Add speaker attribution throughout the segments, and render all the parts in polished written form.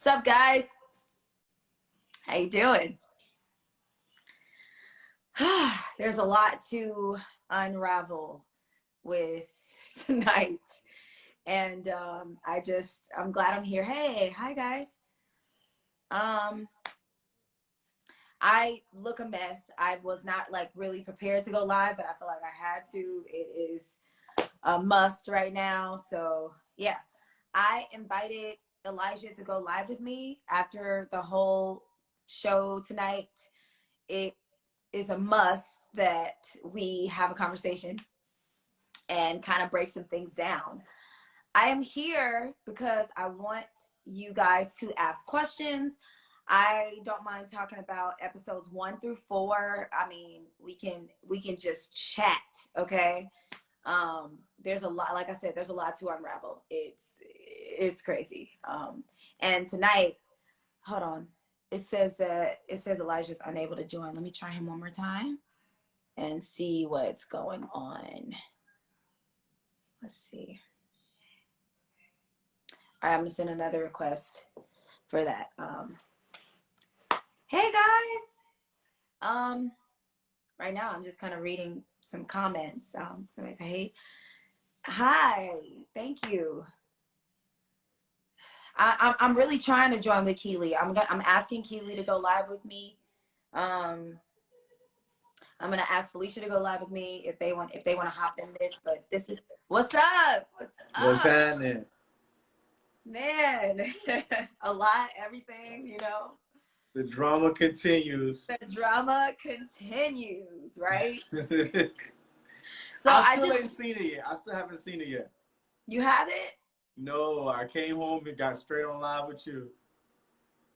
Speaker 1: What's up, guys? How you doing? There's a lot to unravel with tonight. And I'm glad I'm here. Hey, hi guys. I look a mess. I was not like really prepared to go live, but I feel like I had to. It is a must right now. So yeah, I invited Elijah to go live with me after the whole show tonight. It is a must that we have a conversation and kind of break some things down. I am here because I want you guys to ask questions. I don't mind talking about episodes 1 through 4. I mean, we can just chat, okay? There's a lot, like I said, there's a lot to unravel. It's crazy. And tonight, hold on. It says Elijah's unable to join. Let me try him one more time and see what's going on. Let's see. All right, I'm gonna send another request for that. Hey guys. Right now I'm just kind of reading some comments. Somebody say, hey, hi, thank you. I'm really trying to join with Keely. I'm asking Keely to go live with me. I'm gonna ask Felicia to go live with me if they want to hop in this. But this is what's up.
Speaker 2: What's happening?
Speaker 1: Man, a lot, everything, you know.
Speaker 2: The drama continues.
Speaker 1: The drama continues, right? So
Speaker 2: I still ain't seen it yet. I still haven't seen it yet.
Speaker 1: You haven't?
Speaker 2: No, I came home and got straight on live with you.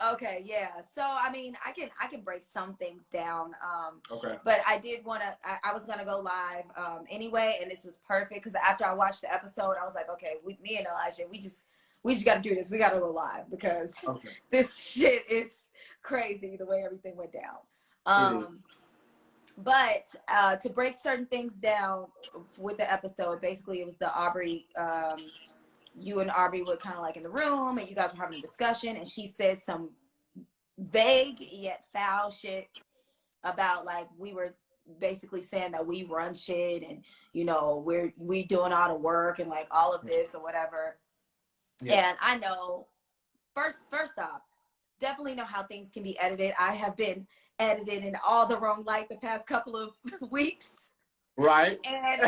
Speaker 1: Okay, yeah. So I mean, I can break some things down.
Speaker 2: Okay.
Speaker 1: But I did want to. I was gonna go live anyway, and this was perfect because after I watched the episode, I was like, okay, me and Elijah, we just got to do this. We got to go live because this shit is crazy the way everything went down. But to break certain things down with the episode, basically it was the Aubrey. You and Aubrey were kind of like in the room and you guys were having a discussion and she said some vague yet foul shit about like we were basically saying that we run shit and you know we doing all the work and like all of this or whatever. Yeah. And I know first off, definitely know how things can be edited. I have been edited in all the wrong light the past couple of weeks.
Speaker 2: Right.
Speaker 1: And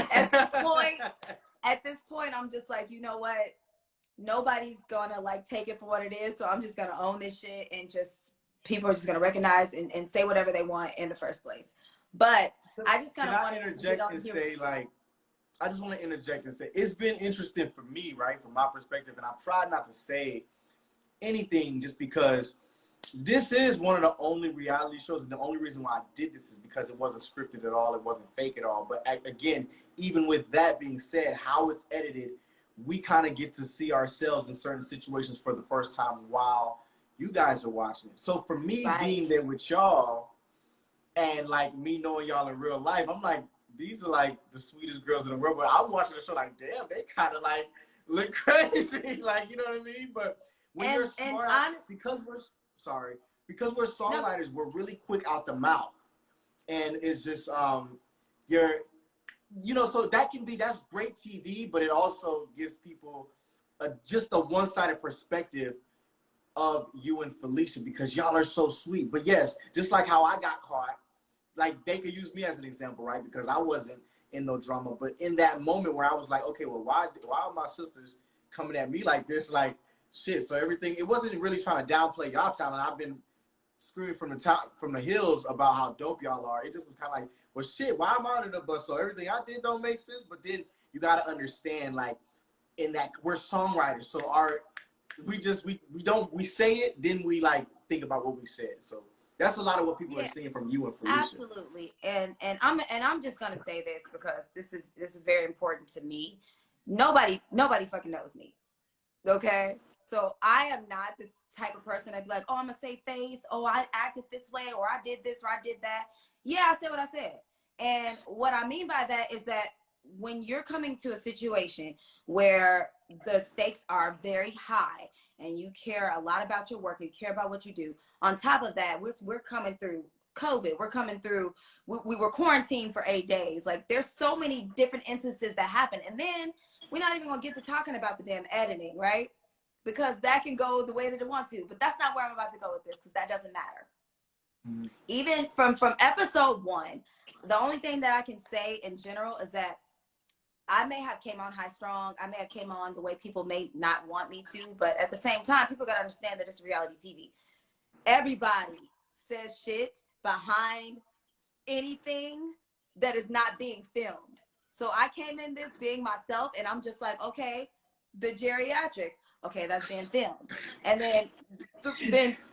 Speaker 1: at this point, I'm just like, you know what? Nobody's gonna like take it for what it is. So I'm just gonna own this shit and just people are just gonna recognize and say whatever they want in the first place. But I just kind of want to
Speaker 2: interject and say like, I just want to interject and say it's been interesting for me, right, from my perspective, and I've tried not to say anything just because this is one of the only reality shows, and the only reason why I did this is because it wasn't scripted at all, it wasn't fake at all. But again, even with that being said, how it's edited, we kind of get to see ourselves in certain situations for the first time while you guys are watching it. So for me being there with y'all and like me knowing y'all in real life, I'm like, these are like the sweetest girls in the world. But I'm watching the show like, damn, they kind of like look crazy, like, you know what I mean? But when you're smart, because we're songwriters, we're really quick out the mouth, and it's just so that's great TV, but it also gives people just a one-sided perspective of you and Felicia because y'all are so sweet. But yes, just like how I got caught, like they could use me as an example, right? Because I wasn't in no drama, but in that moment where I was like, okay, well, why are my sisters coming at me like this? Like, shit. So everything, it wasn't really trying to downplay y'all talent. I've been screaming from the hills about how dope y'all are. It just was kind of like, well, shit, why am I under the bus? So everything I did don't make sense. But then you got to understand, like, in that we're songwriters. So we say it, then we like think about what we said. So that's a lot of what people are seeing from you and Felicia.
Speaker 1: Absolutely. And I'm just gonna say this because this is very important to me. Nobody fucking knows me. Okay? So I am not this type of person that'd be like, oh, I'm gonna save face, oh, I acted this way, or I did this, or I did that. Yeah, I said what I said. And what I mean by that is that when you're coming to a situation where the stakes are very high and you care a lot about your work, you care about what you do. On top of that, we're coming through COVID. We're coming through, we were quarantined for 8 days. Like, there's so many different instances that happen. And then we're not even gonna get to talking about the damn editing, right? Because that can go the way that it wants to. But that's not where I'm about to go with this, because that doesn't matter. Mm-hmm. Even from episode 1, the only thing that I can say in general is that I may have came on high strong. I may have came on the way people may not want me to, but at the same time, people got to understand that it's reality TV. Everybody says shit behind anything that is not being filmed. So I came in this being myself, and I'm just like, okay, the geriatrics, okay, that's being filmed. And then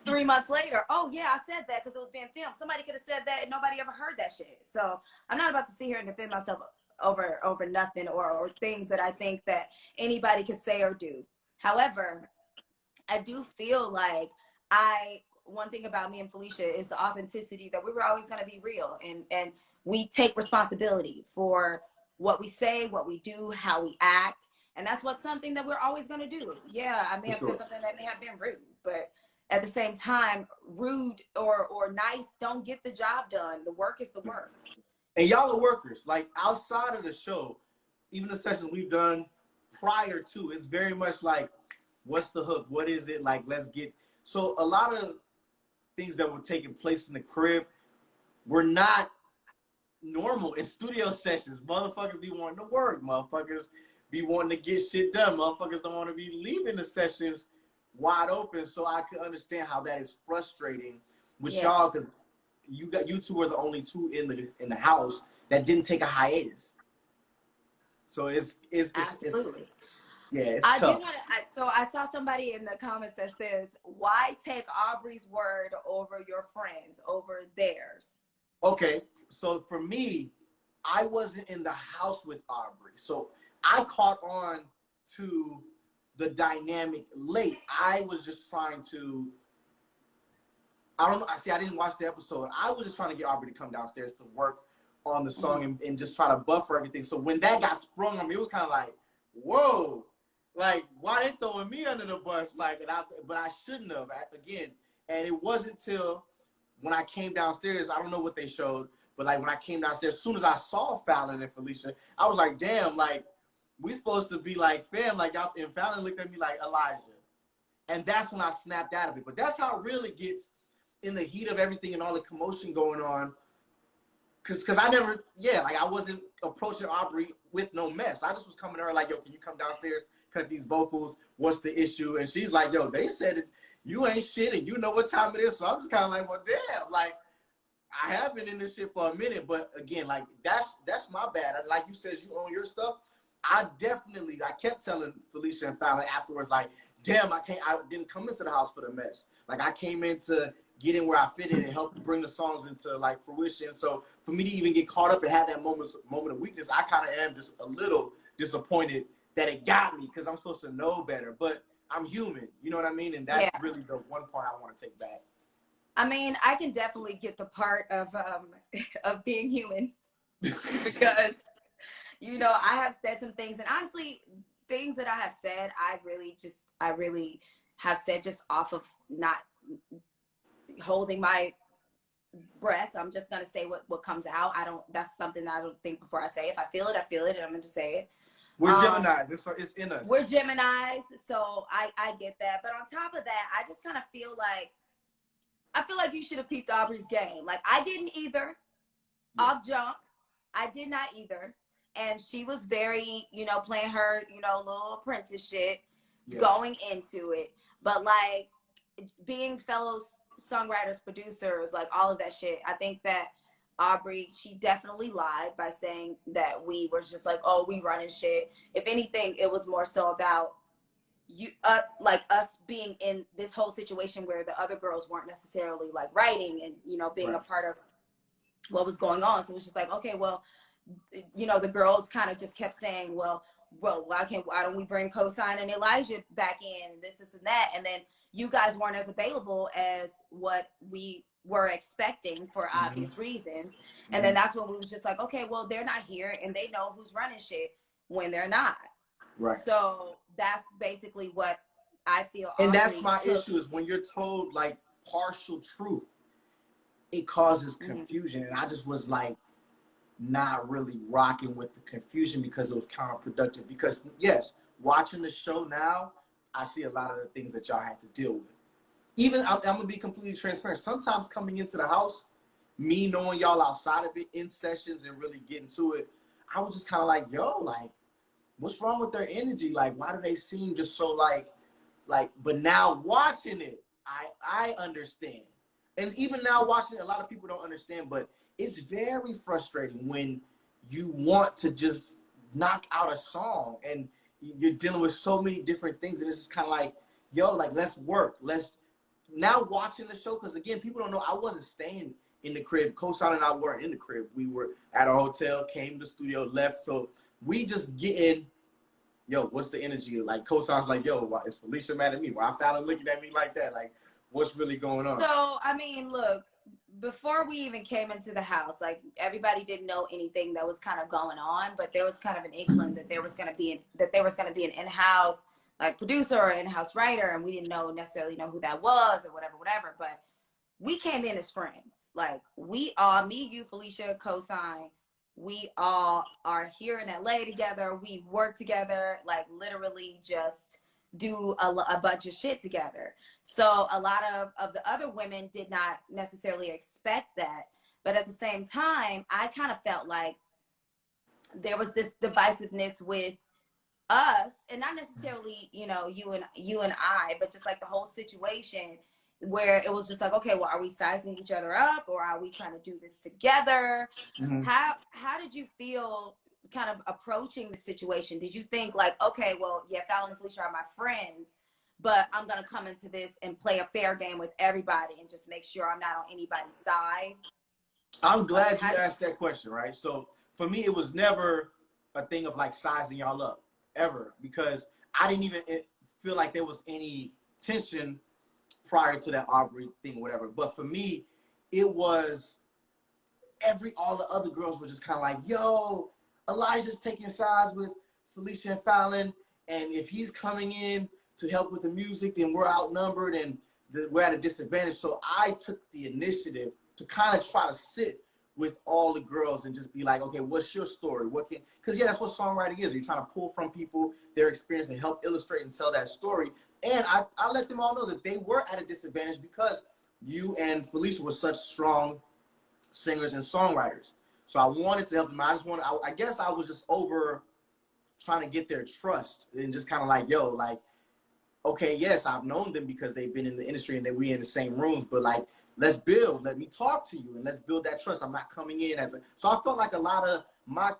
Speaker 1: 3 months later, oh yeah, I said that because it was being filmed. Somebody could have said that and nobody ever heard that shit. So I'm not about to sit here and defend myself over nothing or things that I think that anybody could say or do. However, I do feel like one thing about me and Felicia is the authenticity, that we were always going to be real, and we take responsibility for what we say, what we do, how we act. And that's something that we're always going to do. Yeah, I may have said something that may have been rude, but at the same time, rude or nice don't get the job done. The work is the work.
Speaker 2: And y'all are workers. Like, outside of the show, even the sessions we've done prior to, it's very much like, what's the hook? What is it? Like, let's get. So a lot of things that were taking place in the crib were not normal in studio sessions. Motherfuckers be wanting to work. Motherfuckers be wanting to get shit done. Motherfuckers don't want to be leaving the sessions wide open. So I could understand how that is frustrating with y'all, because you two are the only two in the house that didn't take a hiatus. So it's
Speaker 1: absolutely.
Speaker 2: It's
Speaker 1: I
Speaker 2: tough.
Speaker 1: So I saw somebody in the comments that says, why take Aubrey's word over your friends, over theirs?
Speaker 2: Okay, so for me, I wasn't in the house with Aubrey. So I caught on to the dynamic late. I was just trying to, I don't know. I didn't watch the episode. I was just trying to get Aubrey to come downstairs to work on the song and just try to buffer everything. So when that got sprung on me, it was kind of like, whoa, like, why they throwing me under the bus? Like, but I shouldn't have, again. And it wasn't till when I came downstairs, I don't know what they showed, but like when I came downstairs, as soon as I saw Fallon and Felicia, I was like, damn, like, we supposed to be like fam, like y'all. And Fallon looked at me like Elijah. And that's when I snapped out of it. But that's how it really gets in the heat of everything and all the commotion going on. Cause I never, like, I wasn't approaching Aubrey with no mess. I just was coming to her like, yo, can you come downstairs, cut these vocals? What's the issue? And she's like, yo, they said it, you ain't shit and you know what time it is. So I'm just kind of like, well, damn, like, I have been in this shit for a minute, but again, like, that's my bad. Like you said, you own your stuff. I kept telling Felicia and Fallon afterwards, like, damn, I didn't come into the house for the mess. Like, I came in to get in where I fit in and help bring the songs into like fruition. So for me to even get caught up and have that moment of weakness, I kind of am just a little disappointed that it got me, because I'm supposed to know better, but I'm human, you know what I mean? And that's really the one part I want to take back.
Speaker 1: I mean, I can definitely get the part of being human because, you know, I have said some things, and honestly, things that I have said, I really have said just off of not holding my breath. I'm just going to say what comes out. That's something that I don't think before I say. If I feel it, I feel it, and I'm going to say it.
Speaker 2: We're Geminis. It's in us.
Speaker 1: We're Geminis, so I get that. But on top of that, I just kind of feel like you should have peeped Aubrey's game. Like, I didn't either. Off jump. I did not either. And she was very, you know, playing her, you know, little apprentice shit, going into it. But like, being fellow songwriters, producers, like all of that shit, I think that Aubrey, she definitely lied by saying that we were just like, oh, we running shit. If anything, it was more so about like us being in this whole situation where the other girls weren't necessarily like writing and, you know, being a part of what was going on. So it was just like, okay, well, you know, the girls kind of just kept saying, well, why don't we bring Cosign and Elijah back in, and this and that, and then you guys weren't as available as what we were expecting for obvious reasons. And then that's when we was just like, okay, well, they're not here, and they know who's running shit when they're not. Right. So that's basically what I feel
Speaker 2: And that's
Speaker 1: Aubrey
Speaker 2: my
Speaker 1: took.
Speaker 2: issue, is when you're told like partial truth, it causes confusion. And I just was like not really rocking with the confusion because it was counterproductive. Because yes, watching the show now, I see a lot of the things that y'all had to deal with. Even I'm gonna be completely transparent. Sometimes coming into the house, me knowing y'all outside of it in sessions and really getting to it, I was just kind of like, yo, like, what's wrong with their energy? Like, why do they seem just so like, but now watching it, I understand. And even now watching it, a lot of people don't understand, but it's very frustrating when you want to just knock out a song and you're dealing with so many different things. And it's just kind of like, yo, like, let's work. Now watching the show, because again, people don't know, I wasn't staying in the crib. Co-Sign and I weren't in the crib. We were at our hotel, came to the studio, left. So we just getting, yo, what's the energy? Like, Co-Sign's like, yo, why is Felicia mad at me? Why Fallon looking at me like that? Like, what's really going on?
Speaker 1: So, I mean, look, before we even came into the house, like, everybody didn't know anything that was kind of going on, but there was kind of an inkling that there was going to be an in-house like producer or in-house writer, and we didn't necessarily know who that was or whatever. But we came in as friends. Like, we all, me, you, Felicia, Co-Sign, we all are here in LA together. We work together, like literally just do a bunch of shit together. So a lot of the other women did not necessarily expect that. But at the same time, I kind of felt like there was this divisiveness with us, and not necessarily, you and I, but just like the whole situation where it was just like, okay, well, are we sizing each other up, or are we trying to do this together? How did you feel kind of approaching the situation? Did you think like, okay, well, yeah, Fallon and Felicia are my friends, but I'm gonna come into this and play a fair game with everybody and just make sure I'm not on anybody's side?
Speaker 2: I'm glad you asked that question, right? So for me, it was never a thing of like sizing y'all up, ever, because I didn't even feel like there was any tension prior to that Aubrey thing, whatever. But for me, it was all the other girls were just kind of like, yo, Elijah's taking sides with Felicia and Fallon, and if he's coming in to help with the music, then we're outnumbered and we're at a disadvantage. So I took the initiative to kind of try to sit with all the girls and just be like, okay, what's your story? Because yeah, that's what songwriting is. You're trying to pull from people, their experience, and help illustrate and tell that story. And I let them all know that they were at a disadvantage because you and Felicia were such strong singers and songwriters. So I wanted to help them. I guess I was just over trying to get their trust and just kind of like, yo, like, okay, yes, I've known them because they've been in the industry and that we in the same rooms, but like, let's build, let me talk to you and let's build that trust. I'm not coming in so I felt like a lot of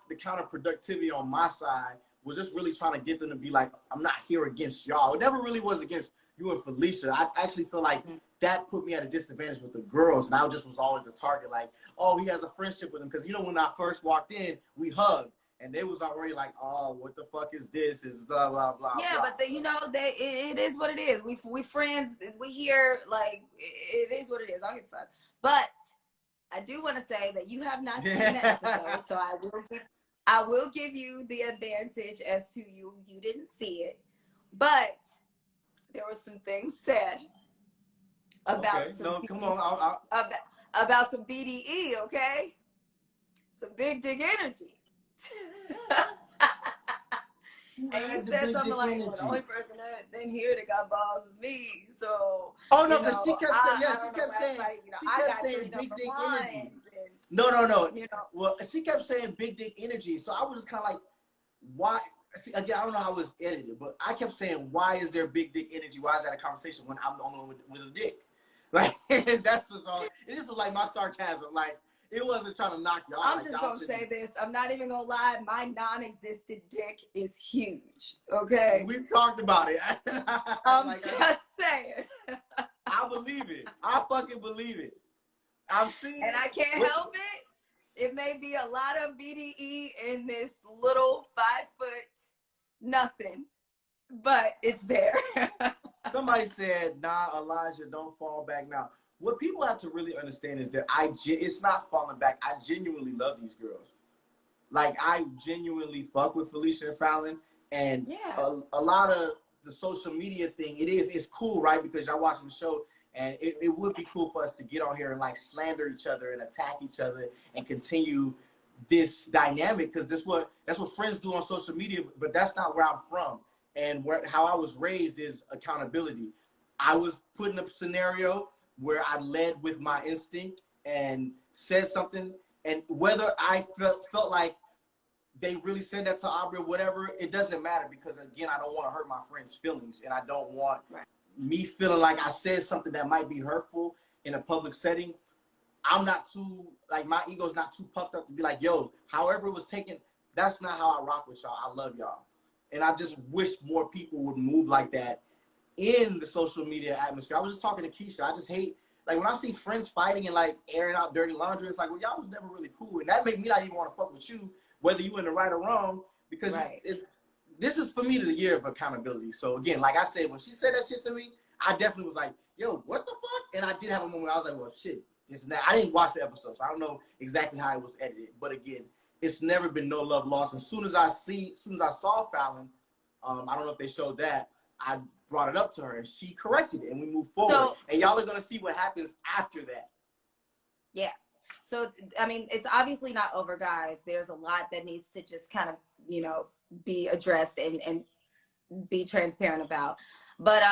Speaker 2: the counterproductivity on my side was just really trying to get them to be like, I'm not here against y'all. It never really was against you and Felicia. I actually feel like that put me at a disadvantage with the girls, and I just was always the target, like, oh, he has a friendship with him. Because, when I first walked in, we hugged. And they was already like, oh, what the fuck is this? Is blah, blah, blah,
Speaker 1: yeah,
Speaker 2: blah.
Speaker 1: but it is what it is. We friends. We here, like, it is what it is. I don't give a fuck. But I do want to say that you have not seen the episode, so I will give you the advantage as to you didn't see it. But there were some things said about about some BDE, okay? Some big dick energy. And you said something like, well, the only person in here that got balls is me. So,
Speaker 2: because she kept saying big dick energy. No. Well, she kept saying big dick energy. So I was just kind of like, why? See, again, I don't know how it was edited, but I kept saying, why is there big dick energy? Why is that a conversation when I'm the only one with a dick? Like, that's just all. It just was like my sarcasm. Like, it wasn't trying to knock y'all.
Speaker 1: I'm just going to say this. I'm not even going to lie. My non-existent dick is huge. Okay?
Speaker 2: We've talked about it.
Speaker 1: I'm like, just saying.
Speaker 2: I believe it. I fucking believe it. I've seen
Speaker 1: it. And I can't help it. It may be a lot of BDE in this little 5 foot nothing, but it's there.
Speaker 2: Somebody said, nah, Elijah, don't fall back now. What people have to really understand is that it's not falling back. I genuinely love these girls. Like, I genuinely fuck with Felicia and Fallon. And a lot of the social media thing, it's cool, right? Because y'all watching the show, and it would be cool for us to get on here and like slander each other and attack each other and continue this dynamic, because that's what friends do on social media. But that's not where I'm from, and how I was raised is accountability. I was put in a scenario where I led with my instinct and said something, and whether I felt like they really said that to Aubrey or whatever, it doesn't matter, because again, I don't want to hurt my friend's feelings, and I don't want me feeling like I said something that might be hurtful in a public setting. I'm not too, like, my ego's not too puffed up to be like, yo, however it was taken, that's not how I rock with y'all. I love y'all. And I just wish more people would move like that in the social media atmosphere. I was just talking to Keisha. I just hate, like, when I see friends fighting and like airing out dirty laundry, it's like, well, y'all was never really cool. And that made me not even want to fuck with you, whether you in the right or wrong, because this is, for me, the year of accountability. So again, like I said, when she said that shit to me, I definitely was like, yo, what the fuck? And I did have a moment where I was like, well, shit, it's not, I didn't watch the episode, so I don't know exactly how it was edited. But again, it's never been no love lost. As soon as I saw Fallon, I don't know if they showed that, I brought it up to her and she corrected it and we moved forward. So, and y'all are gonna see what happens after that.
Speaker 1: Yeah. So, I mean, it's obviously not over, guys. There's a lot that needs to just kind of, you know, be addressed and be transparent about. But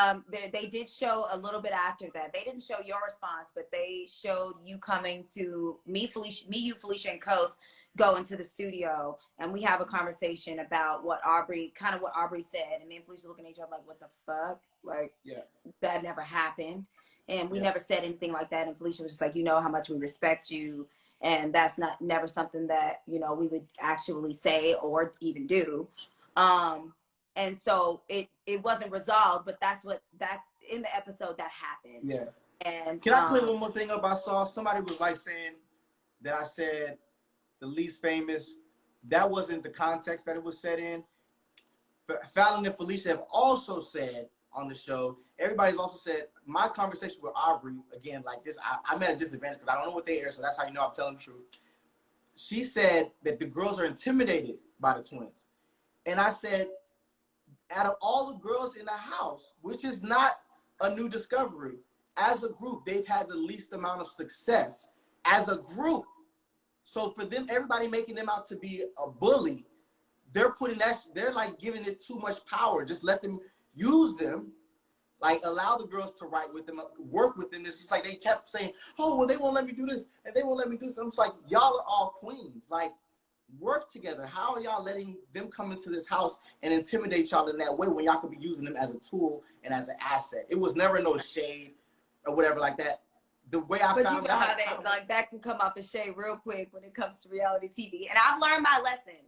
Speaker 1: they did show a little bit after that. They didn't show your response, but they showed you coming to me, you, Felicia, and Coast go into the studio, and we have a conversation about what Aubrey said. And me and Felicia looking at each other like, what the fuck? Like, that never happened. And we never said anything like that. And Felicia was just like, you know how much we respect you. And that's never something that, you know, we would actually say or even do. And so it wasn't resolved, but that's in the episode that happened.
Speaker 2: Yeah.
Speaker 1: And
Speaker 2: can I clear one more thing up? I saw somebody was like saying that I said the least famous. That wasn't the context that it was said in. Fallon and Felicia have also said on the show, everybody's also said, my conversation with Aubrey, again, like this, I'm at a disadvantage because I don't know what they air, so that's how you know I'm telling the truth. She said that the girls are intimidated by the twins. And I said, out of all the girls in the house, which is not a new discovery, as a group, they've had the least amount of success as a group. So for them, everybody making them out to be a bully, they're like giving it too much power. Just let them use them, like allow the girls to write with them, work with them. It's just like they kept saying, oh, well, they won't let me do this, and they won't let me do this. I'm just like, y'all are all queens. Like, work together. How are y'all letting them come into this house and intimidate y'all in that way when y'all could be using them as a tool and as an asset? It was never no shade or whatever like that. The way I found out,
Speaker 1: you know how they, like, that can come up as shade real quick when it comes to reality TV. And I've learned my lesson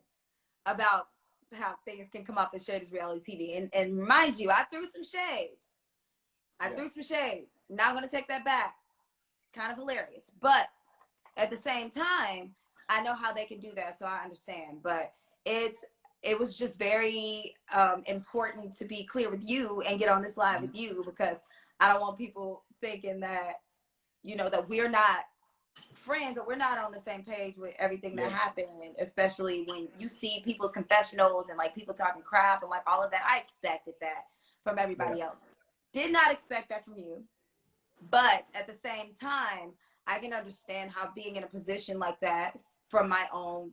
Speaker 1: about how things can come off as shade as reality TV. And mind you, I threw some shade. Threw some shade. Now I'm going to take that back. Kind of hilarious. But at the same time, I know how they can do that, so I understand. But it was just very important to be clear with you and get on this live with you, because I don't want people thinking that, you know, that we're not friends or we're not on the same page with everything that happened, especially when you see people's confessionals and like people talking crap and like all of that. I expected that from everybody else. Did not expect that from you. But at the same time, I can understand how being in a position like that from my own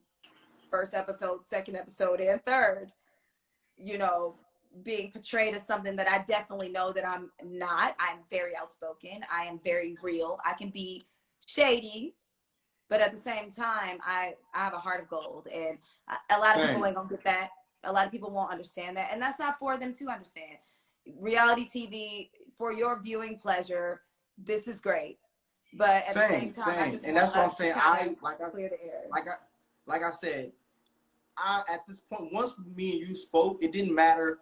Speaker 1: first episode, second episode, and third, you know, being portrayed as something that I definitely know that I'm not. I'm very outspoken. I am very real. I can be shady, but at the same time, I have a heart of gold. And a lot of people ain't gonna get that. A lot of people won't understand that. And that's not for them to understand. Reality TV, for your viewing pleasure, this is great. But at the same time, I just
Speaker 2: and that's what I'm saying. Like I said, at this point, once me and you spoke, it didn't matter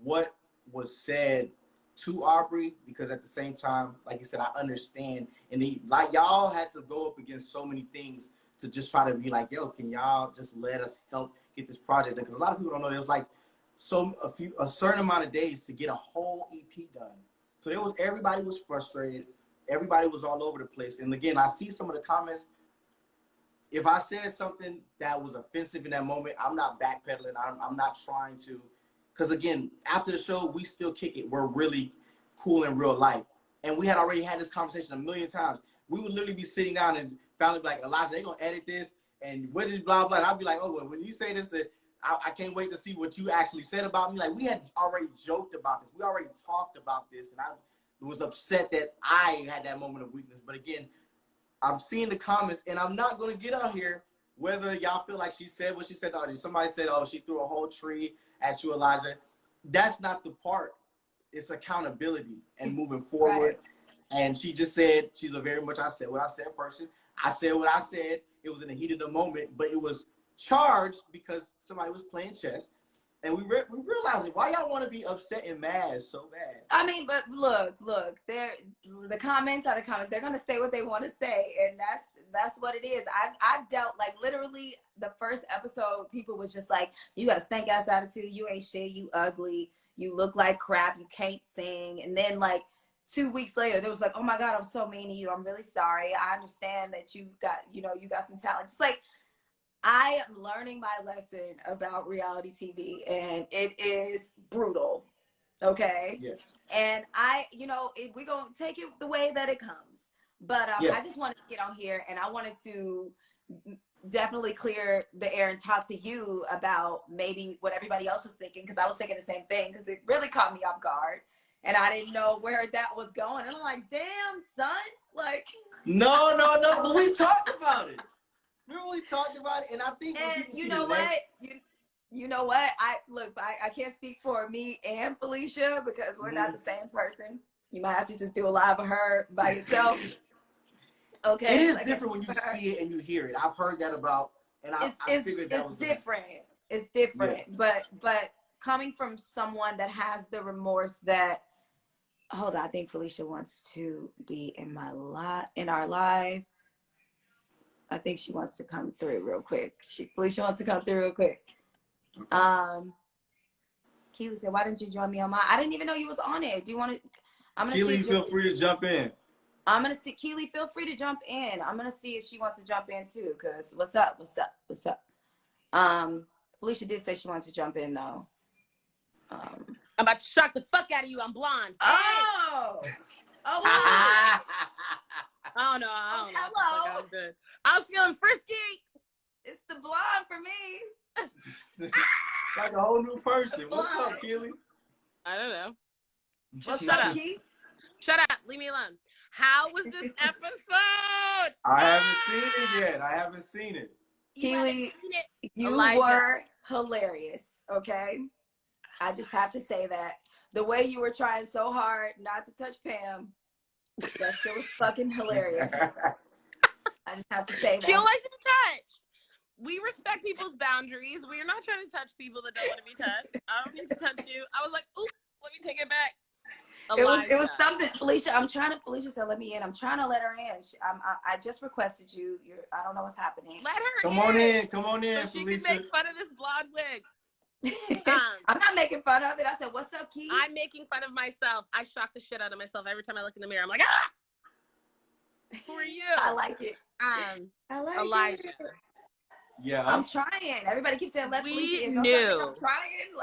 Speaker 2: what was said to Aubrey, because at the same time, like you said, I understand. And like y'all had to go up against so many things to just try to be like, yo, can y'all just let us help get this project done? Because a lot of people don't know, there was like a certain amount of days to get a whole EP done. So everybody was frustrated. Everybody was all over the place. And again, I see some of the comments. If I said something that was offensive in that moment, I'm not backpedaling. I'm not trying to because again, after the show, we still kick it. We're really cool in real life. And we had already had this conversation a million times. We would literally be sitting down and finally be like, Elijah, they gonna edit this, and what is blah, blah. And I'd be like, oh, well, when you say this, that I can't wait to see what you actually said about me. Like, we had already joked about this. We already talked about this, and I was upset that I had that moment of weakness. But again, I'm seeing the comments, and I'm not going to get out here whether y'all feel like she said what she said. Or somebody said, oh, she threw a whole tree at you, Elijah. That's not the part. It's accountability and moving forward.
Speaker 1: Right.
Speaker 2: And she just said, she's a very much I said what I said person. I said what I said. It was in the heat of the moment, but it was charged because somebody was playing chess. And we realized it. Why y'all want to be upset and mad so bad?
Speaker 1: I mean, but look, the comments are the comments. They're gonna say what they want to say, and that's what it is. I've dealt, like, literally the first episode, people was just like, you got a stank ass attitude, you ain't shit, you ugly, you look like crap, you can't sing. And then like 2 weeks later, it was like, oh my God, I'm so mean to you. I'm really sorry. I understand that you got some talent. Just like, I am learning my lesson about reality TV, and it is brutal. Okay.
Speaker 2: Yes.
Speaker 1: And we're going to take it the way that it comes. But I just wanted to get on here, and I wanted to definitely clear the air and talk to you about maybe what everybody else was thinking, because I was thinking the same thing, because it really caught me off guard. And I didn't know where that was going. And I'm like, damn, son. Like,
Speaker 2: No. But we talked about it. Remember we talked about it, and I think.
Speaker 1: And you know what? You know what? I can't speak for me and Felicia, because we're not the same person. You might have to just do a live of her by yourself. Okay.
Speaker 2: It is different when you see it and you hear it. I've heard that about, and I figured that was
Speaker 1: different. It's different,
Speaker 2: yeah.
Speaker 1: but coming from someone that has the remorse that. Hold on, I think Felicia wants to be in our live. I think she wants to come through real quick. Felicia wants to come through real quick. Okay. Keely said, why didn't you join me on my? I didn't even know you was on it. Do you want to? I'm gonna.
Speaker 2: Keely, feel free to jump in.
Speaker 1: I'm gonna see. Keely, feel free to jump in. I'm gonna see if she wants to jump in too. Cause what's up? Felicia did say she wanted to jump in though.
Speaker 3: I'm about to shock the fuck out of you. I'm blonde.
Speaker 1: Oh.
Speaker 3: I don't know.
Speaker 1: Hello.
Speaker 3: I'm good. I was feeling frisky.
Speaker 1: It's the blonde for me.
Speaker 2: Like a whole new person. What's up, Keely?
Speaker 3: I don't know.
Speaker 1: What's up, Keith?
Speaker 3: Shut up. Leave me alone. How was this episode?
Speaker 2: I haven't seen it.
Speaker 1: Keely, you were hilarious, okay? I just have to say that. The way you were trying so hard not to touch Pam, that shit was fucking hilarious. I just have to say that.
Speaker 3: She don't like to be touched. We respect people's boundaries. We are not trying to touch people that don't want to be touched. I don't need to touch you. I was like, ooh, let me take it back.
Speaker 1: It was something, Felicia. Felicia said, let me in. I'm trying to let her in. I just requested you. I don't know what's happening.
Speaker 3: Let her
Speaker 2: Come on in, so
Speaker 3: she
Speaker 2: Felicia.
Speaker 3: can make fun of this blonde wig.
Speaker 1: I'm not making fun of it. I said, what's up, Keith?
Speaker 3: I'm making fun of myself. I shock the shit out of myself every time I look in the mirror. I'm like, ah! Who are you?
Speaker 1: I like it.
Speaker 3: I like Elijah.
Speaker 1: It.
Speaker 2: Yeah.
Speaker 1: I'm trying. Everybody keeps saying, let Felicia in. I'm trying.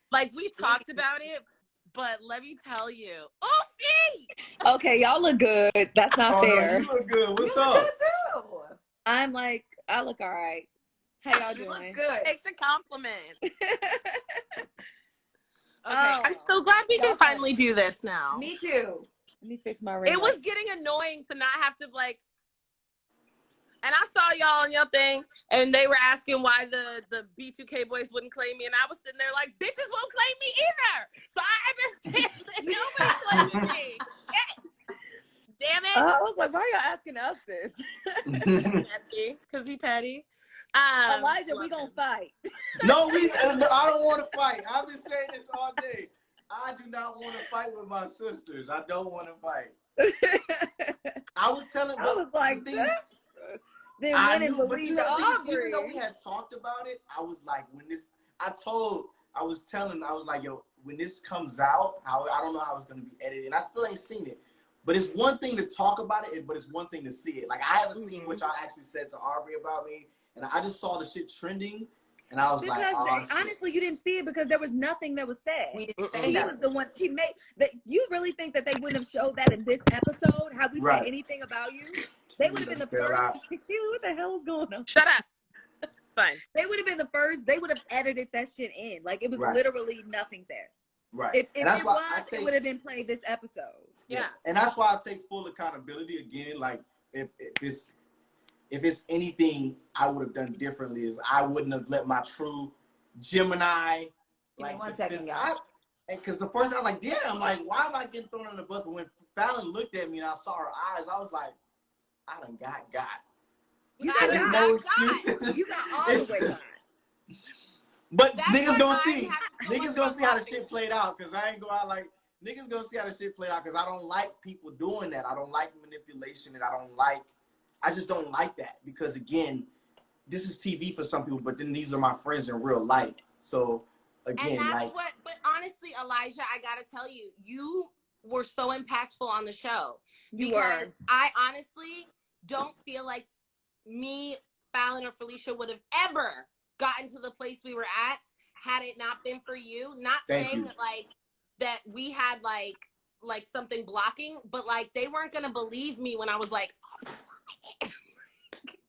Speaker 1: Like
Speaker 3: we talked about it, but let me tell you. Oofy!
Speaker 4: Okay, y'all look good. That's not fair.
Speaker 2: No, you look good. What's
Speaker 1: you
Speaker 2: up?
Speaker 1: Look good too.
Speaker 4: I'm like, I look all right. How y'all doing?
Speaker 1: Look good.
Speaker 3: Takes a compliment. Okay,
Speaker 4: Oh,
Speaker 3: I'm so glad we can finally do this now.
Speaker 1: Me too.
Speaker 4: let me fix my ring.
Speaker 3: It was getting annoying to not have to and I saw y'all on your thing, and they were asking why the B2K boys wouldn't claim me, and I was sitting there like, bitches won't claim me either. So I understand that nobody's claiming me. Shit. Damn it.
Speaker 4: I was like, why are y'all asking us this?
Speaker 3: Because he petty.
Speaker 4: Elijah, we gonna fight.
Speaker 2: No, I don't want to fight. I've been saying this all day. I do not want to fight with my sisters. I don't want to fight. I was like,
Speaker 4: then when it believe Aubrey.
Speaker 2: Even though we had talked about it, I was like, I was like, yo, when this comes out, I don't know how it's going to be edited. And I still ain't seen it. But it's one thing to talk about it, but it's one thing to see it. Like, I haven't seen what y'all actually said to Aubrey about me. And I just saw the shit trending. And I was
Speaker 4: because
Speaker 2: like, oh,
Speaker 4: honestly, you didn't see it because there was nothing that was said.
Speaker 1: We didn't say
Speaker 4: He
Speaker 1: that.
Speaker 4: was the one. She made that. You really think that they wouldn't have showed that in this episode? How we
Speaker 2: right.
Speaker 4: say anything about you? They would have been the first. What the hell is going on?
Speaker 3: Shut up. It's fine.
Speaker 4: They would have been the first. They would have edited that shit in. Like it was literally nothing's there.
Speaker 2: Right.
Speaker 4: If
Speaker 2: and that's
Speaker 4: it
Speaker 2: why
Speaker 4: was, it would have been played this episode.
Speaker 3: Yeah.
Speaker 2: And that's why I take full accountability again. Like if it's anything I would have done differently is I wouldn't have let my true Gemini.
Speaker 1: Give me 1 second, y'all.
Speaker 2: Because the first time I was like, damn, like, why am I getting thrown on the bus? But when Fallon looked at me and I saw her eyes, I was like, I done got.
Speaker 4: You
Speaker 2: There's
Speaker 4: got
Speaker 2: no excuses.
Speaker 4: You got all the way got.
Speaker 2: But
Speaker 3: That's
Speaker 2: niggas
Speaker 3: why
Speaker 2: gonna
Speaker 3: I
Speaker 2: see.
Speaker 3: have so
Speaker 2: Niggas
Speaker 3: much
Speaker 2: gonna see how the
Speaker 3: laughing.
Speaker 2: shit played out. Because I ain't go out like, niggas gonna see how the shit played out. Because I don't like people doing that. I don't like manipulation. And I just don't like that. Because again, this is TV for some people, but then these are my friends in real life. So again,
Speaker 3: and that's but honestly, Elijah, I gotta tell you, you were so impactful on the show. Because I honestly don't feel like me, Fallon, or Felicia would have ever gotten to the place we were at had it not been for you. Not saying that that we had like something blocking, but like they weren't gonna believe me when I was like,